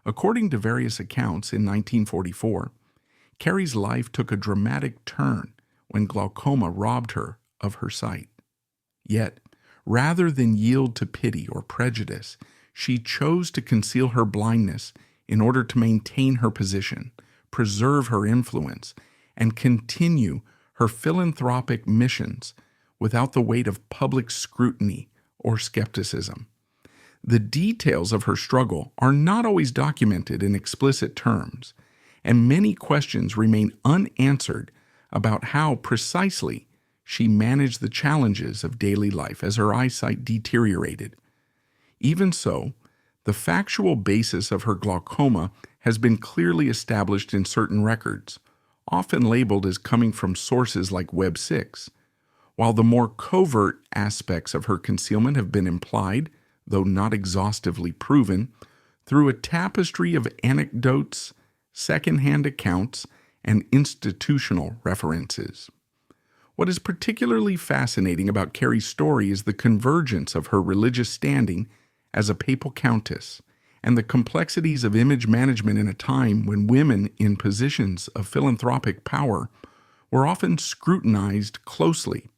S1: According to various accounts, in 1944, Carrie's life took a dramatic turn when glaucoma robbed her of her sight. Yet, rather than yield to pity or prejudice, she chose to conceal her blindness in order to maintain her position, preserve her influence, and continue her philanthropic missions without the weight of public scrutiny or skepticism. The details of her struggle are not always documented in explicit terms, and many questions remain unanswered about how precisely she managed the challenges of daily life as her eyesight deteriorated. Even so, the factual basis of her glaucoma has been clearly established in certain records, often labeled as coming from sources like Web 6, while the more covert aspects of her concealment have been implied, though not exhaustively proven, through a tapestry of anecdotes, second-hand accounts, and institutional references. What is particularly fascinating about Carey's story is the convergence of her religious standing as a papal countess and the complexities of image management in a time when women in positions of philanthropic power were often scrutinized closely.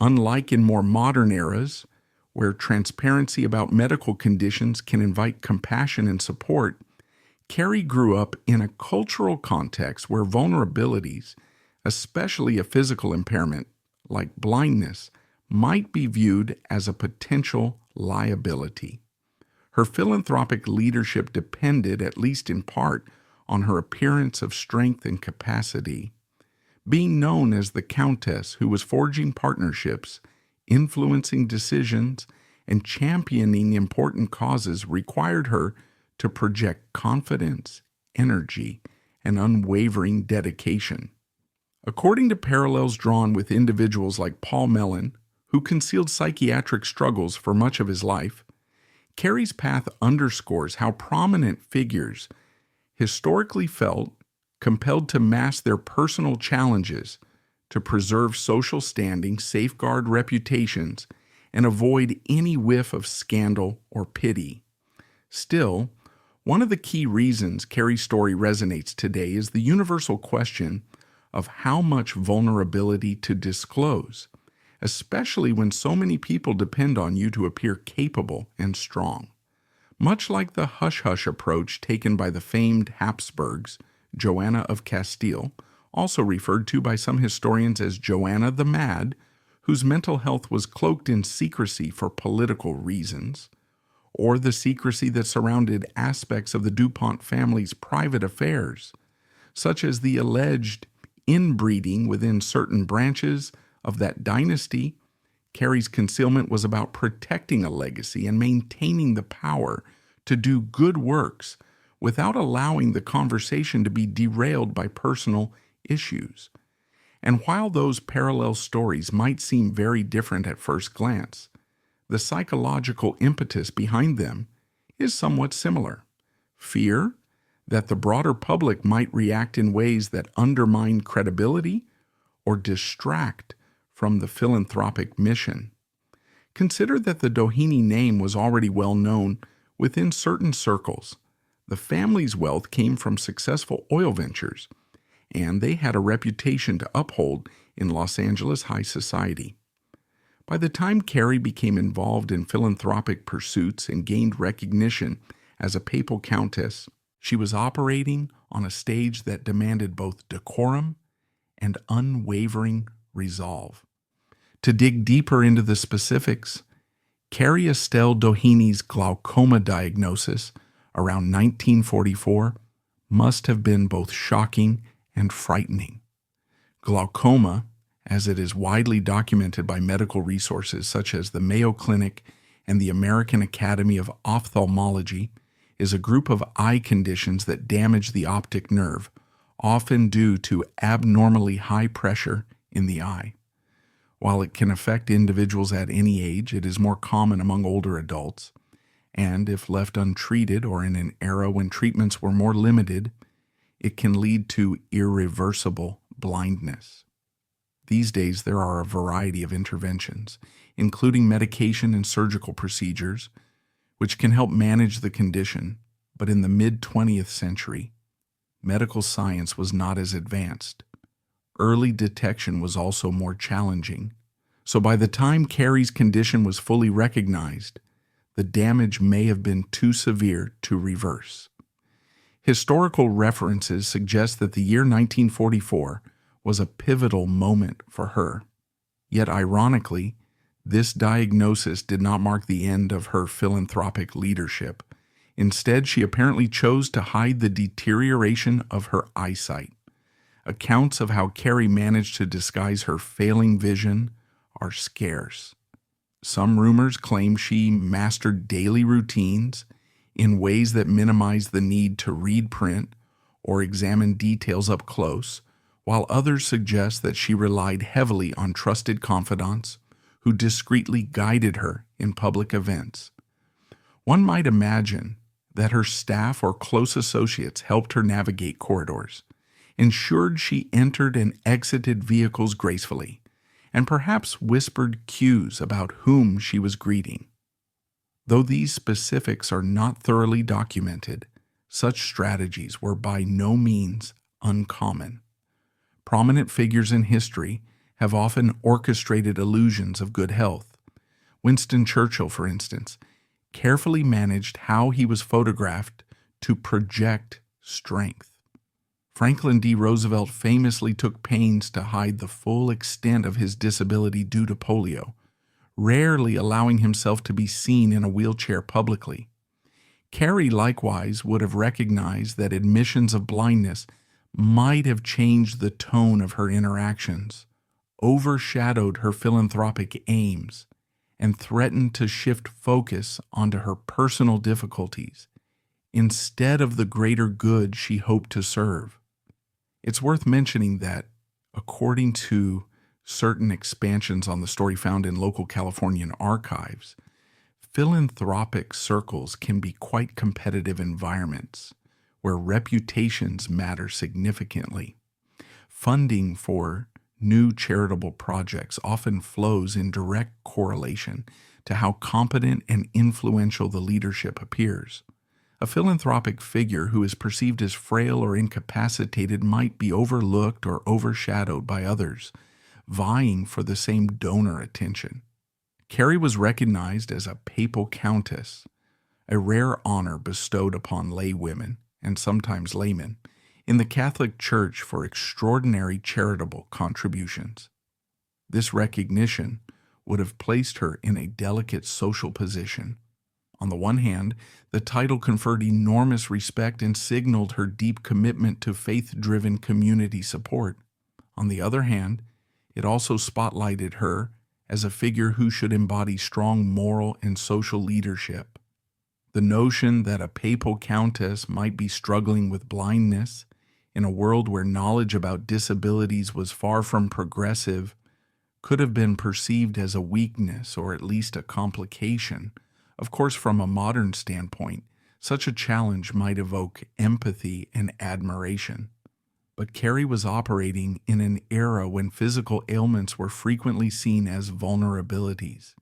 S1: Unlike in more modern eras, where transparency about medical conditions can invite compassion and support, Carey grew up in a cultural context where vulnerabilities, especially a physical impairment like blindness, might be viewed as a potential liability. Her philanthropic leadership depended, at least in part, on her appearance of strength and capacity. Being known as the Countess who was forging partnerships, influencing decisions, and championing important causes required her to project confidence, energy, and unwavering dedication. According to parallels drawn with individuals like Paul Mellon, who concealed psychiatric struggles for much of his life, Carey's path underscores how prominent figures historically felt compelled to mask their personal challenges to preserve social standing, safeguard reputations, and avoid any whiff of scandal or pity. Still, one of the key reasons Carey's story resonates today is the universal question of how much vulnerability to disclose, especially when so many people depend on you to appear capable and strong. Much like the hush-hush approach taken by the famed Habsburgs, Joanna of Castile, also referred to by some historians as Joanna the Mad, whose mental health was cloaked in secrecy for political reasons, or the secrecy that surrounded aspects of the DuPont family's private affairs, such as the alleged inbreeding within certain branches of that dynasty. Carey's concealment was about protecting a legacy and maintaining the power to do good works without allowing the conversation to be derailed by personal issues. And while those parallel stories might seem very different at first glance, the psychological impetus behind them is somewhat similar. Fear that the broader public might react in ways that undermine credibility or distract from the philanthropic mission. Consider that the Doheny name was already well known within certain circles. The family's wealth came from successful oil ventures, and they had a reputation to uphold in Los Angeles high society. By the time Carey became involved in philanthropic pursuits and gained recognition as a papal countess, she was operating on a stage that demanded both decorum and unwavering resolve. To dig deeper into the specifics, Carey Estelle Doheny's glaucoma diagnosis around 1944 must have been both shocking and frightening. Glaucoma, as it is widely documented by medical resources such as the Mayo Clinic and the American Academy of Ophthalmology, is a group of eye conditions that damage the optic nerve, often due to abnormally high pressure in the eye. While it can affect individuals at any age, it is more common among older adults, and if left untreated or in an era when treatments were more limited, it can lead to irreversible blindness. These days, there are a variety of interventions, including medication and surgical procedures, which can help manage the condition, but in the mid-20th century, medical science was not as advanced. Early detection was also more challenging, so by the time Carey's condition was fully recognized, the damage may have been too severe to reverse. Historical references suggest that the year 1944 was a pivotal moment for her. Yet ironically, this diagnosis did not mark the end of her philanthropic leadership. Instead, she apparently chose to hide the deterioration of her eyesight. Accounts of how Carey managed to disguise her failing vision are scarce. Some rumors claim she mastered daily routines in ways that minimized the need to read print or examine details up close, while others suggest that she relied heavily on trusted confidants who discreetly guided her in public events. One might imagine that her staff or close associates helped her navigate corridors, ensured she entered and exited vehicles gracefully, and perhaps whispered cues about whom she was greeting. Though these specifics are not thoroughly documented, such strategies were by no means uncommon. Prominent figures in history have often orchestrated illusions of good health. Winston Churchill, for instance, carefully managed how he was photographed to project strength. Franklin D. Roosevelt famously took pains to hide the full extent of his disability due to polio, rarely allowing himself to be seen in a wheelchair publicly. Carrie likewise would have recognized that admissions of blindness might have changed the tone of her interactions, overshadowed her philanthropic aims, and threatened to shift focus onto her personal difficulties instead of the greater good she hoped to serve. It's worth mentioning that, according to certain expansions on the story found in local Californian archives, philanthropic circles can be quite competitive environments where reputations matter significantly. Funding for new charitable projects often flows in direct correlation to how competent and influential the leadership appears. A philanthropic figure who is perceived as frail or incapacitated might be overlooked or overshadowed by others, vying for the same donor attention. Carrie was recognized as a papal countess, a rare honor bestowed upon lay women, and sometimes laymen, in the Catholic Church for extraordinary charitable contributions. This recognition would have placed her in a delicate social position. On the one hand, the title conferred enormous respect and signaled her deep commitment to faith-driven community support. On the other hand, it also spotlighted her as a figure who should embody strong moral and social leadership. The notion that a papal countess might be struggling with blindness in a world where knowledge about disabilities was far from progressive could have been perceived as a weakness or at least a complication. Of course, from a modern standpoint, such a challenge might evoke empathy and admiration. But Carrie was operating in an era when physical ailments were frequently seen as vulnerabilities,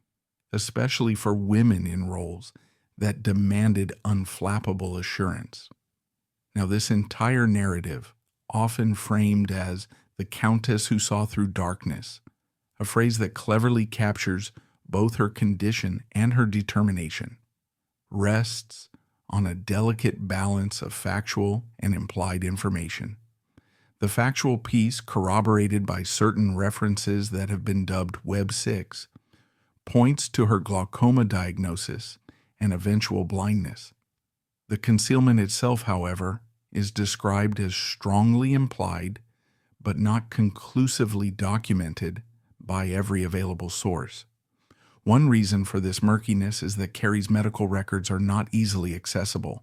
S1: especially for women in roles that demanded unflappable assurance. Now, this entire narrative, often framed as the Countess who saw through darkness, a phrase that cleverly captures both her condition and her determination, rests on a delicate balance of factual and implied information. The factual piece, corroborated by certain references that have been dubbed Web 6, points to her glaucoma diagnosis and eventual blindness. The concealment itself, however, is described as strongly implied but not conclusively documented by every available source. One reason for this murkiness is that Carrie's medical records are not easily accessible.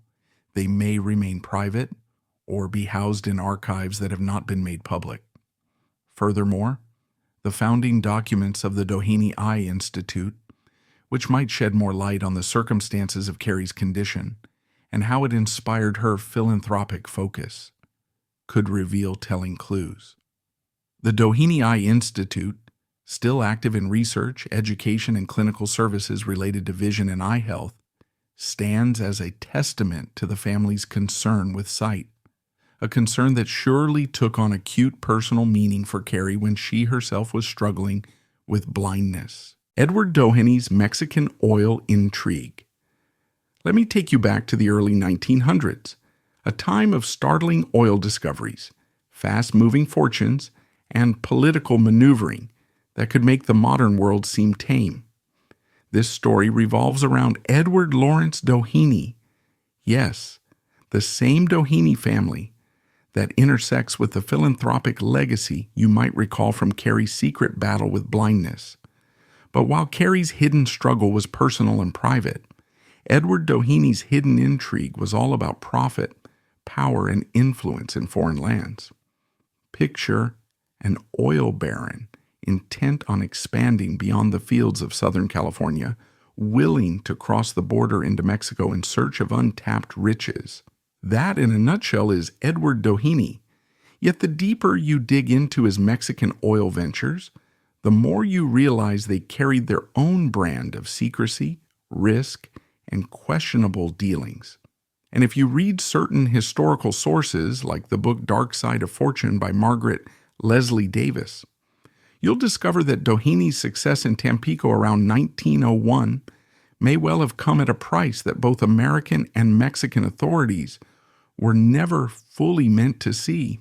S1: They may remain private or be housed in archives that have not been made public. Furthermore, the founding documents of the Doheny Eye Institute, which might shed more light on the circumstances of Carrie's condition and how it inspired her philanthropic focus, could reveal telling clues. The Doheny Eye Institute, still active in research, education, and clinical services related to vision and eye health, stands as a testament to the family's concern with sight, a concern that surely took on acute personal meaning for Carrie when she herself was struggling with blindness. Edward Doheny's Mexican oil intrigue. Let me take you back to the early 1900s, a time of startling oil discoveries, fast-moving fortunes, and political maneuvering that could make the modern world seem tame. This story revolves around Edward Lawrence Doheny. Yes, the same Doheny family that intersects with the philanthropic legacy you might recall from Carrie's secret battle with blindness. But while Carrie's hidden struggle was personal and private, Edward Doheny's hidden intrigue was all about profit, power, and influence in foreign lands. Picture an oil baron intent on expanding beyond the fields of Southern California willing to cross the border into Mexico in search of untapped riches. That, in a nutshell, is Edward Doheny. Yet the deeper you dig into his Mexican oil ventures, the more you realize they carried their own brand of secrecy, risk, and questionable dealings. And if you read certain historical sources, like the book Dark Side of Fortune by Margaret Leslie Davis, you'll discover that Doheny's success in Tampico around 1901 may well have come at a price that both American and Mexican authorities were never fully meant to see.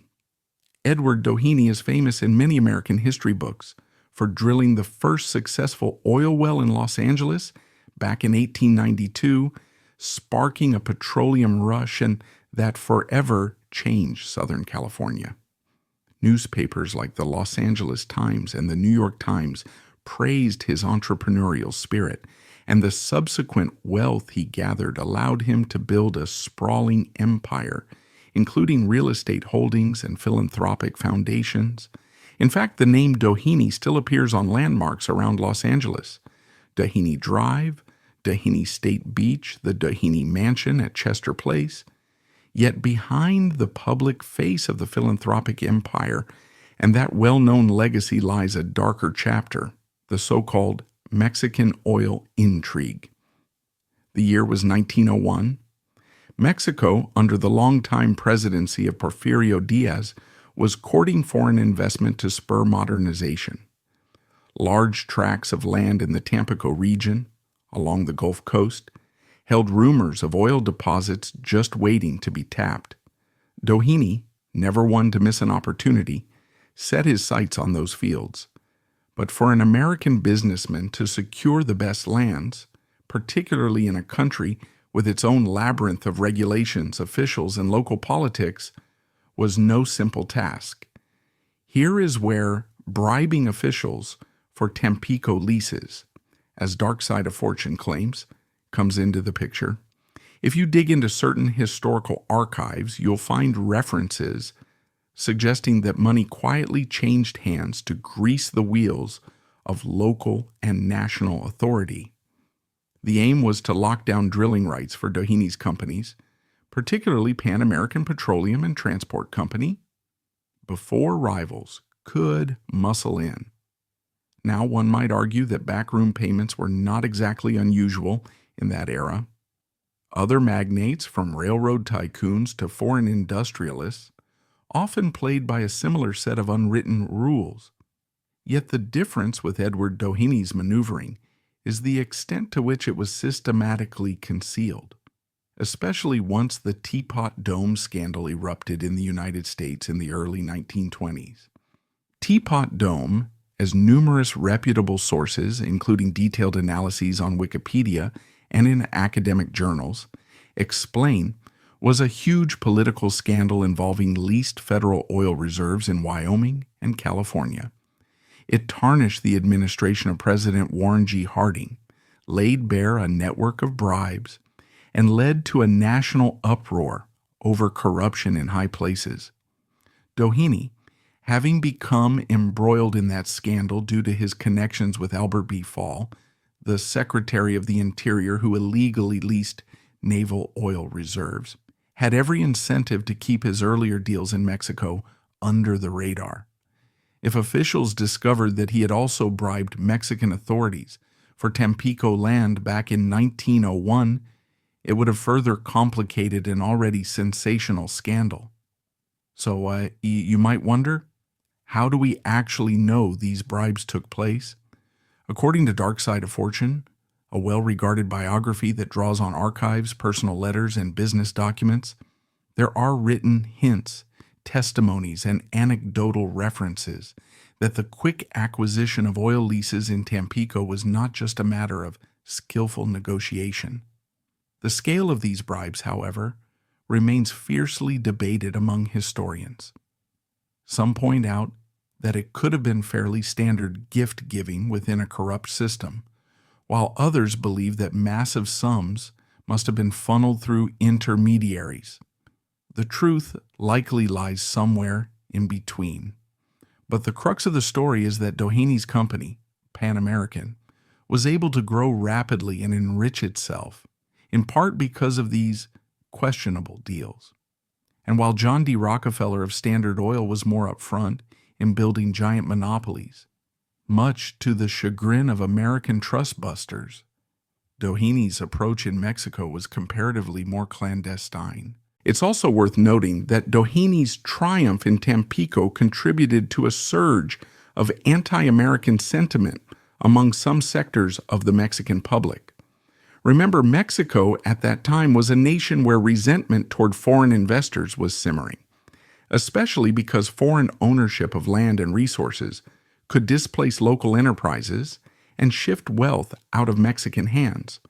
S1: Edward Doheny is famous in many American history books for drilling the first successful oil well in Los Angeles back in 1892, sparking a petroleum rush and that forever changed Southern California. Newspapers like the Los Angeles Times and the New York Times praised his entrepreneurial spirit, and the subsequent wealth he gathered allowed him to build a sprawling empire, including real estate holdings and philanthropic foundations. In fact, the name Doheny still appears on landmarks around Los Angeles. Doheny Drive, Doheny State Beach, the Doheny Mansion at Chester Place. Yet behind the public face of the philanthropic empire and that well-known legacy lies a darker chapter, the so-called Mexican oil intrigue. The year was 1901. Mexico, under the longtime presidency of Porfirio Diaz, was courting foreign investment to spur modernization. Large tracts of land in the Tampico region, along the Gulf Coast, held rumors of oil deposits just waiting to be tapped. Doheny, never one to miss an opportunity, set his sights on those fields. But for an American businessman to secure the best lands, particularly in a country with its own labyrinth of regulations, officials, and local politics, was no simple task. Here is where bribing officials for Tampico leases, as Dark Side of Fortune claims, comes into the picture. If you dig into certain historical archives, you'll find references suggesting that money quietly changed hands to grease the wheels of local and national authority. The aim was to lock down drilling rights for Doheny's companies, particularly Pan American Petroleum and Transport Company, before rivals could muscle in. Now, one might argue that backroom payments were not exactly unusual in that era. Other magnates, from railroad tycoons to foreign industrialists, often played by a similar set of unwritten rules. Yet the difference with Edward Doheny's maneuvering is the extent to which it was systematically concealed, especially once the Teapot Dome scandal erupted in the United States in the early 1920s. Teapot Dome, as numerous reputable sources, including detailed analyses on Wikipedia and in academic journals, explain, was a huge political scandal involving leased federal oil reserves in Wyoming and California. It tarnished the administration of President Warren G. Harding, laid bare a network of bribes, and led to a national uproar over corruption in high places. Doheny, having become embroiled in that scandal due to his connections with Albert B. Fall, the Secretary of the Interior who illegally leased naval oil reserves, had every incentive to keep his earlier deals in Mexico under the radar. If officials discovered that he had also bribed Mexican authorities for Tampico land back in 1901, it would have further complicated an already sensational scandal. So you might wonder, how do we actually know these bribes took place? According to Dark Side of Fortune, a well-regarded biography that draws on archives, personal letters, and business documents, there are written hints, testimonies, and anecdotal references that the quick acquisition of oil leases in Tampico was not just a matter of skillful negotiation. The scale of these bribes, however, remains fiercely debated among historians. Some point out that it could have been fairly standard gift-giving within a corrupt system, while others believe that massive sums must have been funneled through intermediaries. The truth likely lies somewhere in between. But the crux of the story is that Doheny's company, Pan American, was able to grow rapidly and enrich itself, in part because of these questionable deals. And while John D. Rockefeller of Standard Oil was more upfront in building giant monopolies, much to the chagrin of American trust busters, Doheny's approach in Mexico was comparatively more clandestine. It's also worth noting that Doheny's triumph in Tampico contributed to a surge of anti-American sentiment among some sectors of the Mexican public. Remember, Mexico at that time was a nation where resentment toward foreign investors was simmering, especially because foreign ownership of land and resources could displace local enterprises and shift wealth out of Mexican hands.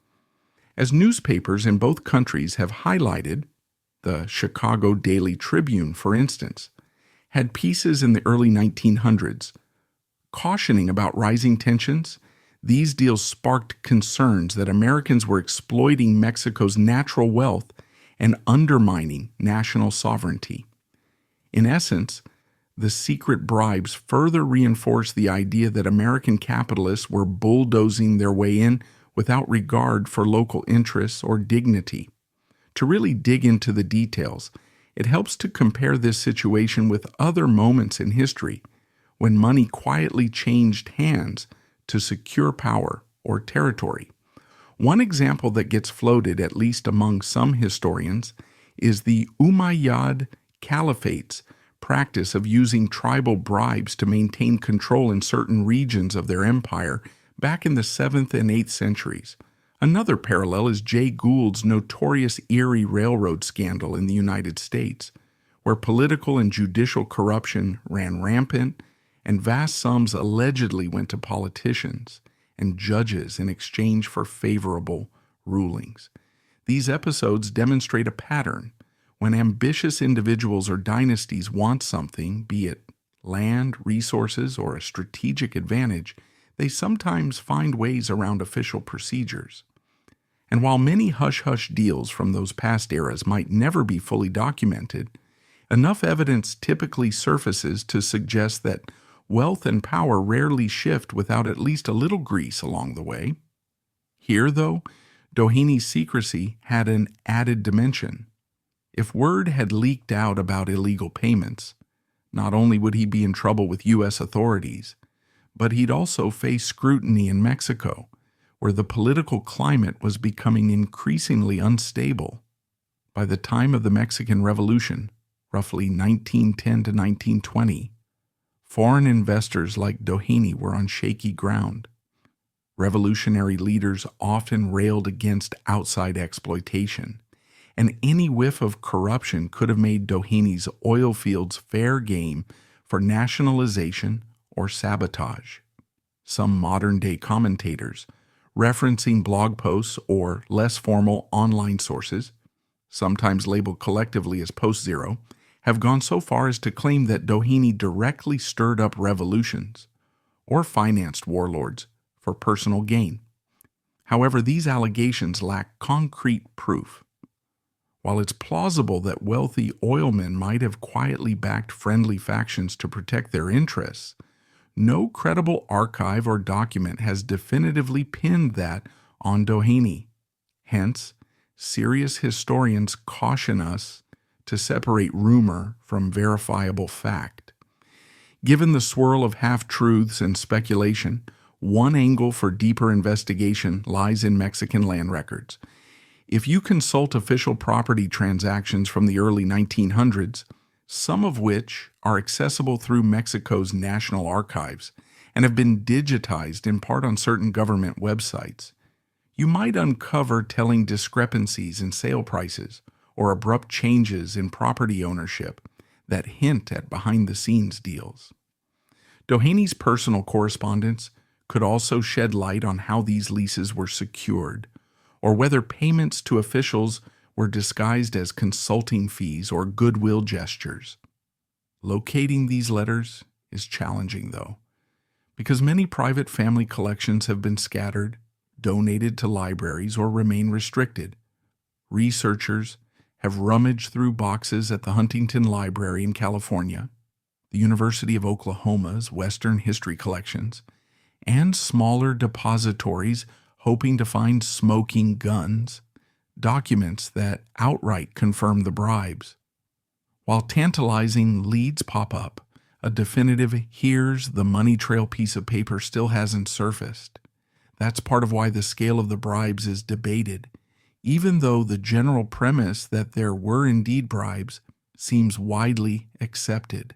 S1: As newspapers in both countries have highlighted, the Chicago Daily Tribune, for instance, had pieces in the early 1900s cautioning about rising tensions. These deals sparked concerns that Americans were exploiting Mexico's natural wealth and undermining national sovereignty. In essence, the secret bribes further reinforced the idea that American capitalists were bulldozing their way in without regard for local interests or dignity. To really dig into the details, it helps to compare this situation with other moments in history when money quietly changed hands to secure power or territory. One example that gets floated, at least among some historians, is the Umayyad Caliphate's practice of using tribal bribes to maintain control in certain regions of their empire back in the 7th and 8th centuries. Another parallel is Jay Gould's notorious Erie Railroad scandal in the United States, where political and judicial corruption ran rampant and vast sums allegedly went to politicians and judges in exchange for favorable rulings. These episodes demonstrate a pattern. When ambitious individuals or dynasties want something, be it land, resources, or a strategic advantage, they sometimes find ways around official procedures. And while many hush-hush deals from those past eras might never be fully documented, enough evidence typically surfaces to suggest that wealth and power rarely shift without at least a little grease along the way. Here, though, Doheny's secrecy had an added dimension. If word had leaked out about illegal payments, not only would he be in trouble with U.S. authorities, but he'd also face scrutiny in Mexico, where the political climate was becoming increasingly unstable. By the time of the Mexican Revolution, roughly 1910 to 1920, foreign investors like Doheny were on shaky ground. Revolutionary leaders often railed against outside exploitation, and any whiff of corruption could have made Doheny's oil fields fair game for nationalization or sabotage. Some modern-day commentators, referencing blog posts or less formal online sources, sometimes labeled collectively as Post-Zero, have gone so far as to claim that Doheny directly stirred up revolutions or financed warlords for personal gain. However, these allegations lack concrete proof. While it's plausible that wealthy oilmen might have quietly backed friendly factions to protect their interests, no credible archive or document has definitively pinned that on Doheny. Hence, serious historians caution us to separate rumor from verifiable fact. Given the swirl of half-truths and speculation, one angle for deeper investigation lies in Mexican land records. If you consult official property transactions from the early 1900s, some of which are accessible through Mexico's national archives and have been digitized in part on certain government websites, you might uncover telling discrepancies in sale prices or abrupt changes in property ownership that hint at behind-the-scenes deals. Doheny's personal correspondence could also shed light on how these leases were secured, or whether payments to officials were disguised as consulting fees or goodwill gestures. Locating these letters is challenging, though, because many private family collections have been scattered, donated to libraries, or remain restricted. Researchers have rummaged through boxes at the Huntington Library in California, the University of Oklahoma's Western History Collections, and smaller depositories hoping to find smoking guns, documents that outright confirm the bribes. While tantalizing leads pop up, a definitive "here's the money trail" piece of paper still hasn't surfaced. That's part of why the scale of the bribes is debated, even though the general premise that there were indeed bribes seems widely accepted.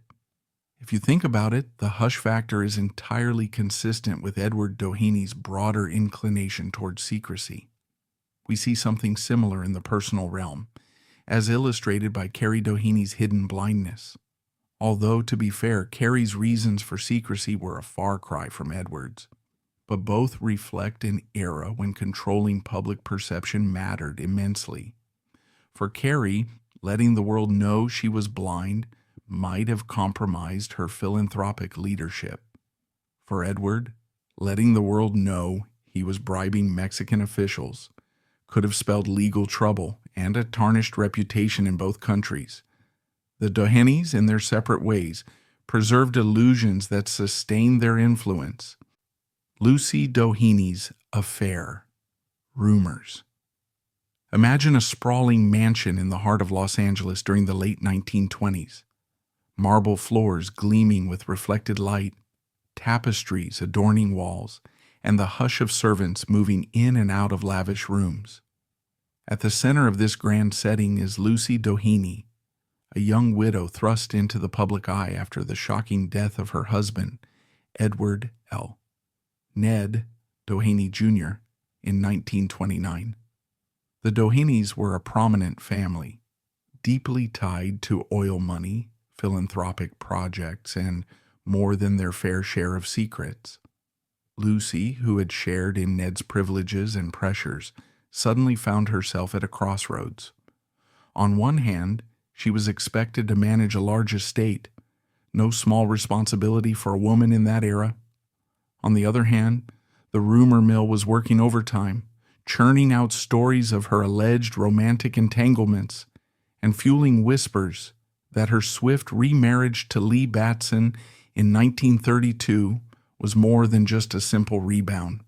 S1: If you think about it, the hush factor is entirely consistent with Edward Doheny's broader inclination towards secrecy. We see something similar in the personal realm, as illustrated by Carrie Doheny's hidden blindness. Although, to be fair, Carrie's reasons for secrecy were a far cry from Edward's, but both reflect an era when controlling public perception mattered immensely. For Carrie, letting the world know she was blind might have compromised her philanthropic leadership. For Edward, letting the world know he was bribing Mexican officials could have spelled legal trouble and a tarnished reputation in both countries. The Dohenys, in their separate ways, preserved illusions that sustained their influence. Lucy Doheny's affair. Rumors. Imagine a sprawling mansion in the heart of Los Angeles during the late 1920s. Marble floors gleaming with reflected light, tapestries adorning walls, and the hush of servants moving in and out of lavish rooms. At the center of this grand setting is Lucy Doheny, a young widow thrust into the public eye after the shocking death of her husband, Edward L. Ned Doheny Jr., in 1929. The Dohenys were a prominent family, deeply tied to oil money, philanthropic projects, and more than their fair share of secrets. Lucy, who had shared in Ned's privileges and pressures, suddenly found herself at a crossroads. On one hand, she was expected to manage a large estate, no small responsibility for a woman in that era. On the other hand, the rumor mill was working overtime, churning out stories of her alleged romantic entanglements and fueling whispers that her swift remarriage to Lee Batson in 1932 was more than just a simple rebound.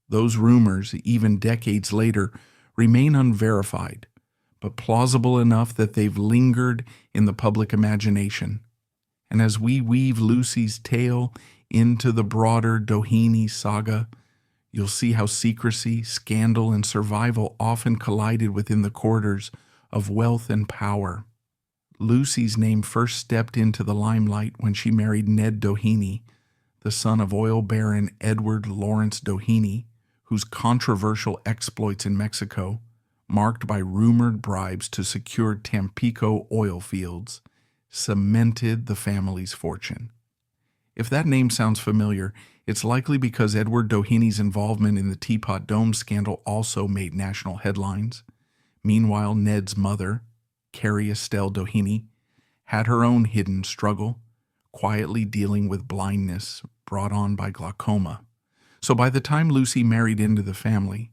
S1: Those rumors, even decades later, remain unverified, but plausible enough that they've lingered in the public imagination. And as we weave Lucy's tale into the broader Doheny saga, you'll see how secrecy, scandal, and survival often collided within the corridors of wealth and power. Lucy's name first stepped into the limelight when she married Ned Doheny, the son of oil baron Edward Lawrence Doheny, whose controversial exploits in Mexico, marked by rumored bribes to secure Tampico oil fields, cemented the family's fortune. If that name sounds familiar, it's likely because Edward Doheny's involvement in the Teapot Dome scandal also made national headlines. Meanwhile, Ned's mother, Carrie Estelle Doheny, had her own hidden struggle, quietly dealing with blindness brought on by glaucoma. So by the time Lucy married into the family,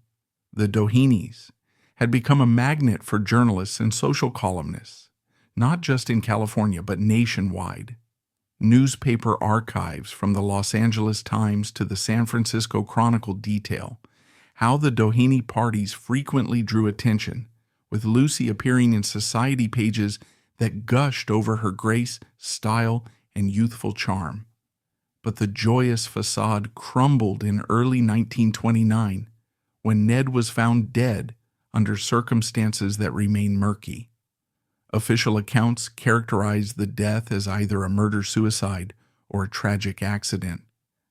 S1: the Dohenys had become a magnet for journalists and social columnists, not just in California, but nationwide. Newspaper archives from the Los Angeles Times to the San Francisco Chronicle detail how the Doheny parties frequently drew attention, with Lucy appearing in society pages that gushed over her grace, style, and youthful charm. But the joyous facade crumbled in early 1929 when Ned was found dead under circumstances that remain murky. Official accounts characterized the death as either a murder-suicide or a tragic accident.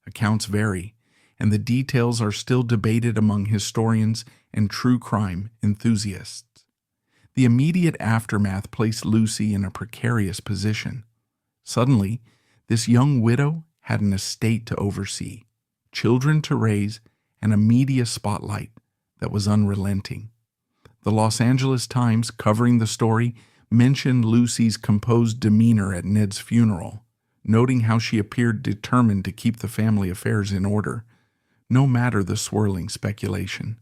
S1: Accounts vary, and the details are still debated among historians and true crime enthusiasts. The immediate aftermath placed Lucy in a precarious position. Suddenly, this young widow had an estate to oversee, children to raise, and a media spotlight that was unrelenting. The Los Angeles Times, covering the story, mentioned Lucy's composed demeanor at Ned's funeral, noting how she appeared determined to keep the family affairs in order, no matter the swirling speculation.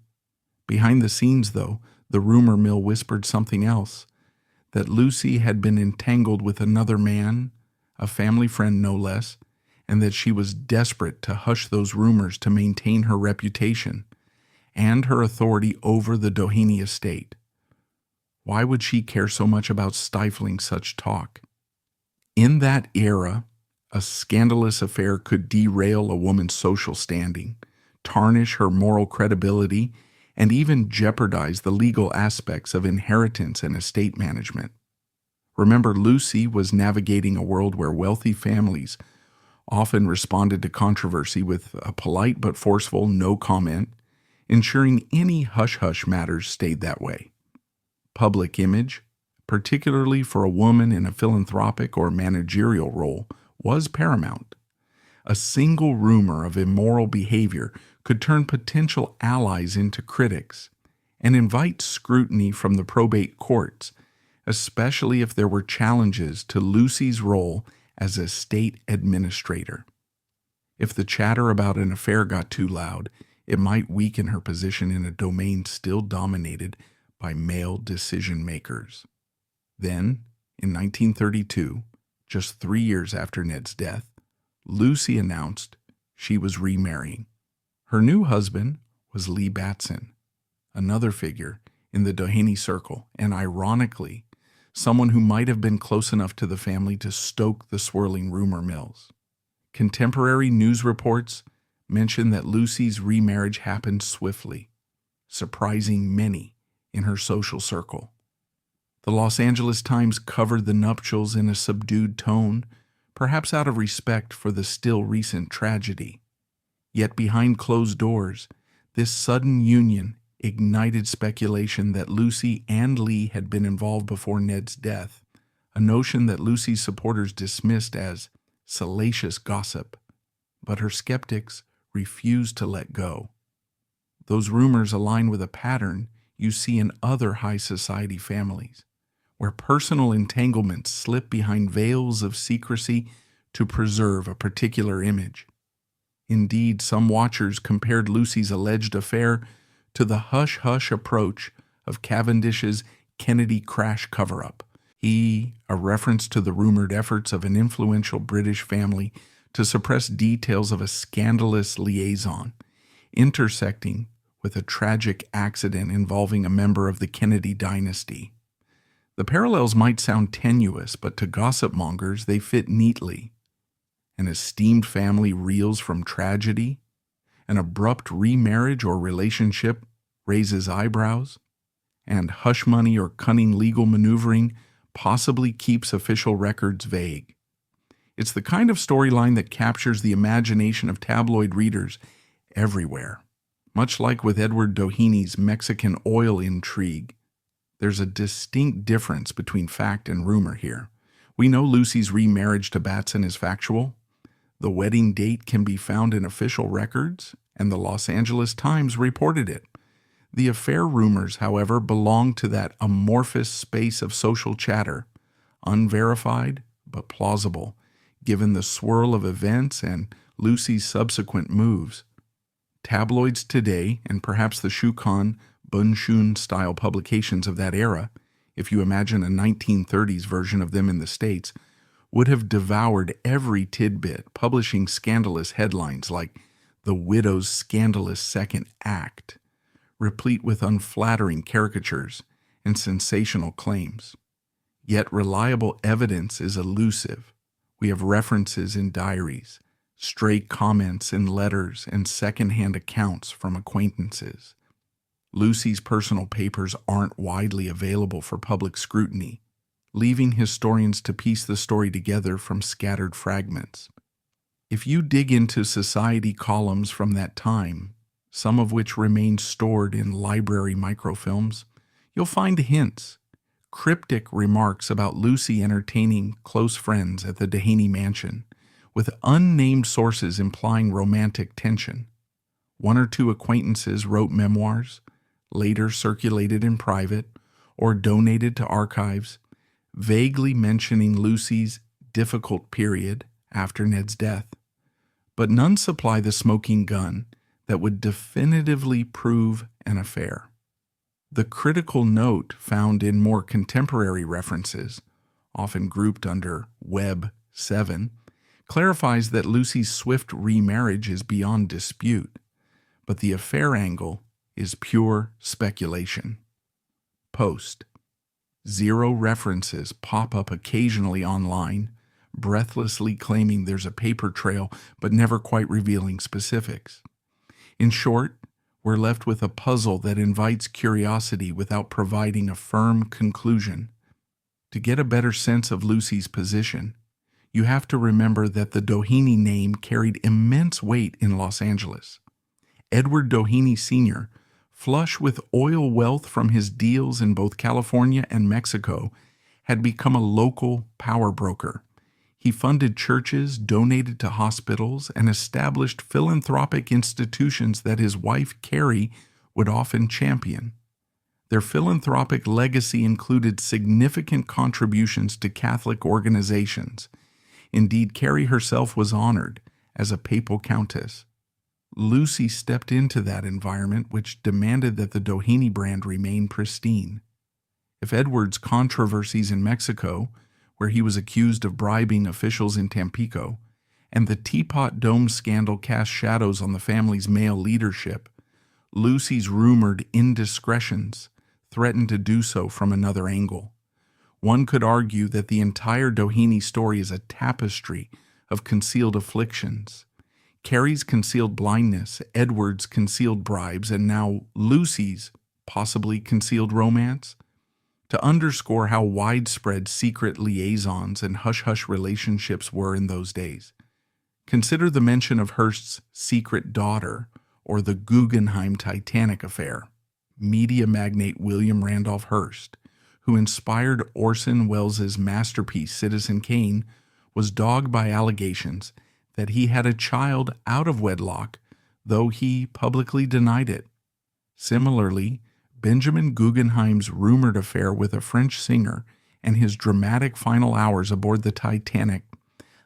S1: Behind the scenes, though, the rumor mill whispered something else, that Lucy had been entangled with another man, a family friend no less, and that she was desperate to hush those rumors to maintain her reputation and her authority over the Doheny estate. Why would she care so much about stifling such talk? In that era, a scandalous affair could derail a woman's social standing, tarnish her moral credibility, and even jeopardize the legal aspects of inheritance and estate management. Remember, Lucy was navigating a world where wealthy families often responded to controversy with a polite but forceful no comment, ensuring any hush-hush matters stayed that way. Public image, particularly for a woman in a philanthropic or managerial role, was paramount. A single rumor of immoral behavior could turn potential allies into critics and invite scrutiny from the probate courts, especially if there were challenges to Lucy's role as a state administrator. If the chatter about an affair got too loud, it might weaken her position in a domain still dominated by male decision makers. Then, in 1932, just 3 years after Ned's death, Lucy announced she was remarrying. Her new husband was Lee Batson, another figure in the Doheny circle, and ironically, someone who might have been close enough to the family to stoke the swirling rumor mills. Contemporary news reports mention that Lucy's remarriage happened swiftly, surprising many in her social circle. The Los Angeles Times covered the nuptials in a subdued tone, perhaps out of respect for the still recent tragedy. Yet behind closed doors, this sudden union ignited speculation that Lucy and Lee had been involved before Ned's death, a notion that Lucy's supporters dismissed as salacious gossip, but her skeptics refused to let go. Those rumors align with a pattern you see in other high society families, where personal entanglements slip behind veils of secrecy to preserve a particular image. Indeed, some watchers compared Lucy's alleged affair to the hush-hush approach of Cavendish's Kennedy crash cover-up. A reference to the rumored efforts of an influential British family to suppress details of a scandalous liaison, intersecting with a tragic accident involving a member of the Kennedy dynasty. The parallels might sound tenuous, but to gossip mongers they fit neatly. An esteemed family reels from tragedy. An abrupt remarriage or relationship raises eyebrows. And hush money or cunning legal maneuvering possibly keeps official records vague. It's the kind of storyline that captures the imagination of tabloid readers everywhere. Much like with Edward Doheny's Mexican oil intrigue, there's a distinct difference between fact and rumor here. We know Lucy's remarriage to Batson is factual. The wedding date can be found in official records, and the Los Angeles Times reported it. The affair rumors, however, belong to that amorphous space of social chatter, unverified but plausible, given the swirl of events and Lucy's subsequent moves. Tabloids today, and perhaps the Shukan, Bunshun-style publications of that era, if you imagine a 1930s version of them in the States, would have devoured every tidbit, publishing scandalous headlines like "The Widow's Scandalous Second Act," replete with unflattering caricatures and sensational claims. Yet reliable evidence is elusive. We have references in diaries, stray comments in letters, and second-hand accounts from acquaintances. Lucy's personal papers aren't widely available for public scrutiny, leaving historians to piece the story together from scattered fragments. If you dig into society columns from that time, some of which remain stored in library microfilms, you'll find hints, cryptic remarks about Lucy entertaining close friends at the Doheny mansion, with unnamed sources implying romantic tension. One or two acquaintances wrote memoirs, later circulated in private, or donated to archives, vaguely mentioning Lucy's difficult period after Ned's death. But none supply the smoking gun that would definitively prove an affair. The critical note found in more contemporary references, often grouped under Web 7, clarifies that Lucy's swift remarriage is beyond dispute, but the affair angle is pure speculation. Post. 0 references pop up occasionally online, breathlessly claiming there's a paper trail but never quite revealing specifics. In short, we're left with a puzzle that invites curiosity without providing a firm conclusion. To get a better sense of Lucy's position, you have to remember that the Doheny name carried immense weight in Los Angeles. Edward Doheny Sr., flush with oil wealth from his deals in both California and Mexico, had become a local power broker. He funded churches, donated to hospitals, and established philanthropic institutions that his wife, Carrie, would often champion. Their philanthropic legacy included significant contributions to Catholic organizations. Indeed, Carrie herself was honored as a papal countess. Lucy stepped into that environment, which demanded that the Doheny brand remain pristine. If Edward's controversies in Mexico, where he was accused of bribing officials in Tampico, and the Teapot Dome scandal cast shadows on the family's male leadership, Lucy's rumored indiscretions threatened to do so from another angle. One could argue that the entire Doheny story is a tapestry of concealed afflictions. Carrie's concealed blindness, Edward's concealed bribes, and now Lucy's possibly concealed romance. To underscore how widespread secret liaisons and hush-hush relationships were in those days, consider the mention of Hearst's secret daughter or the Guggenheim Titanic affair. Media magnate William Randolph Hearst, who inspired Orson Welles' masterpiece Citizen Kane, was dogged by allegations that he had a child out of wedlock, though he publicly denied it. Similarly, Benjamin Guggenheim's rumored affair with a French singer and his dramatic final hours aboard the Titanic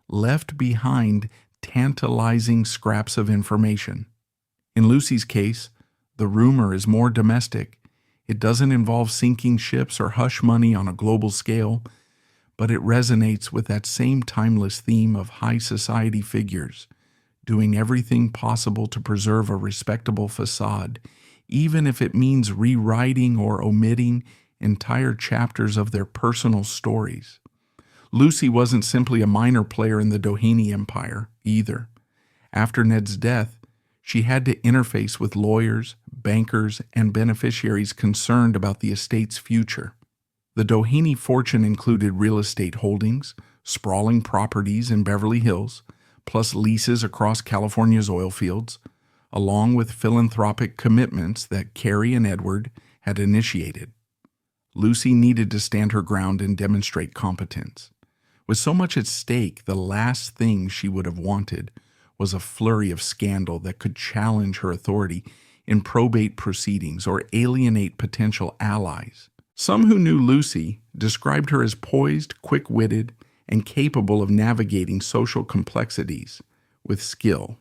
S1: left behind tantalizing scraps of information. In Lucy's case, the rumor is more domestic. It doesn't involve sinking ships or hush money on a global scale, but it resonates with that same timeless theme of high society figures doing everything possible to preserve a respectable facade, even if it means rewriting or omitting entire chapters of their personal stories. Lucy wasn't simply a minor player in the Doheny empire, either. After Ned's death, she had to interface with lawyers, bankers, and beneficiaries concerned about the estate's future. The Doheny fortune included real estate holdings, sprawling properties in Beverly Hills, plus leases across California's oil fields, along with philanthropic commitments that Carrie and Edward had initiated. Lucy needed to stand her ground and demonstrate competence. With so much at stake, the last thing she would have wanted was a flurry of scandal that could challenge her authority in probate proceedings or alienate potential allies. Some who knew Lucy described her as poised, quick-witted, and capable of navigating social complexities with skill.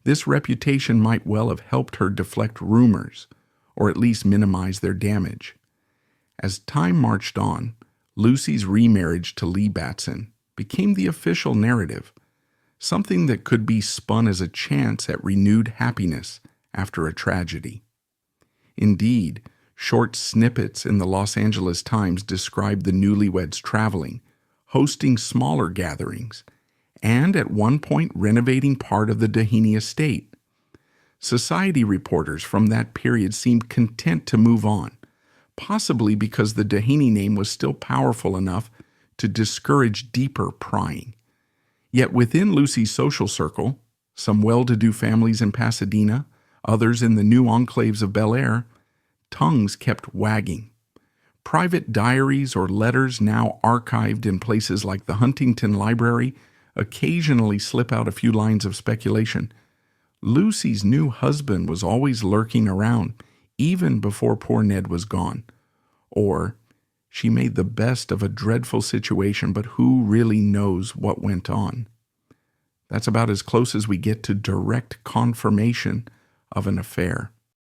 S1: This reputation might well have helped her deflect rumors, or at least minimize their damage. As time marched on, Lucy's remarriage to Lee Batson became the official narrative, something that could be spun as a chance at renewed happiness after a tragedy. Indeed, short snippets in the Los Angeles Times described the newlyweds traveling, hosting smaller gatherings, and at one point renovating part of the Doheny estate. Society reporters from that period seemed content to move on, possibly because the Doheny name was still powerful enough to discourage deeper prying. Yet within Lucy's social circle, some well-to-do families in Pasadena, others in the new enclaves of Bel Air, tongues kept wagging. Private diaries or letters now archived in places like the Huntington Library occasionally slip out a few lines of speculation. Lucy's new husband was always lurking around, even before poor Ned was gone. Or, she made the best of a dreadful situation, but who really knows what went on? That's about as close as we get to direct confirmation of an affair.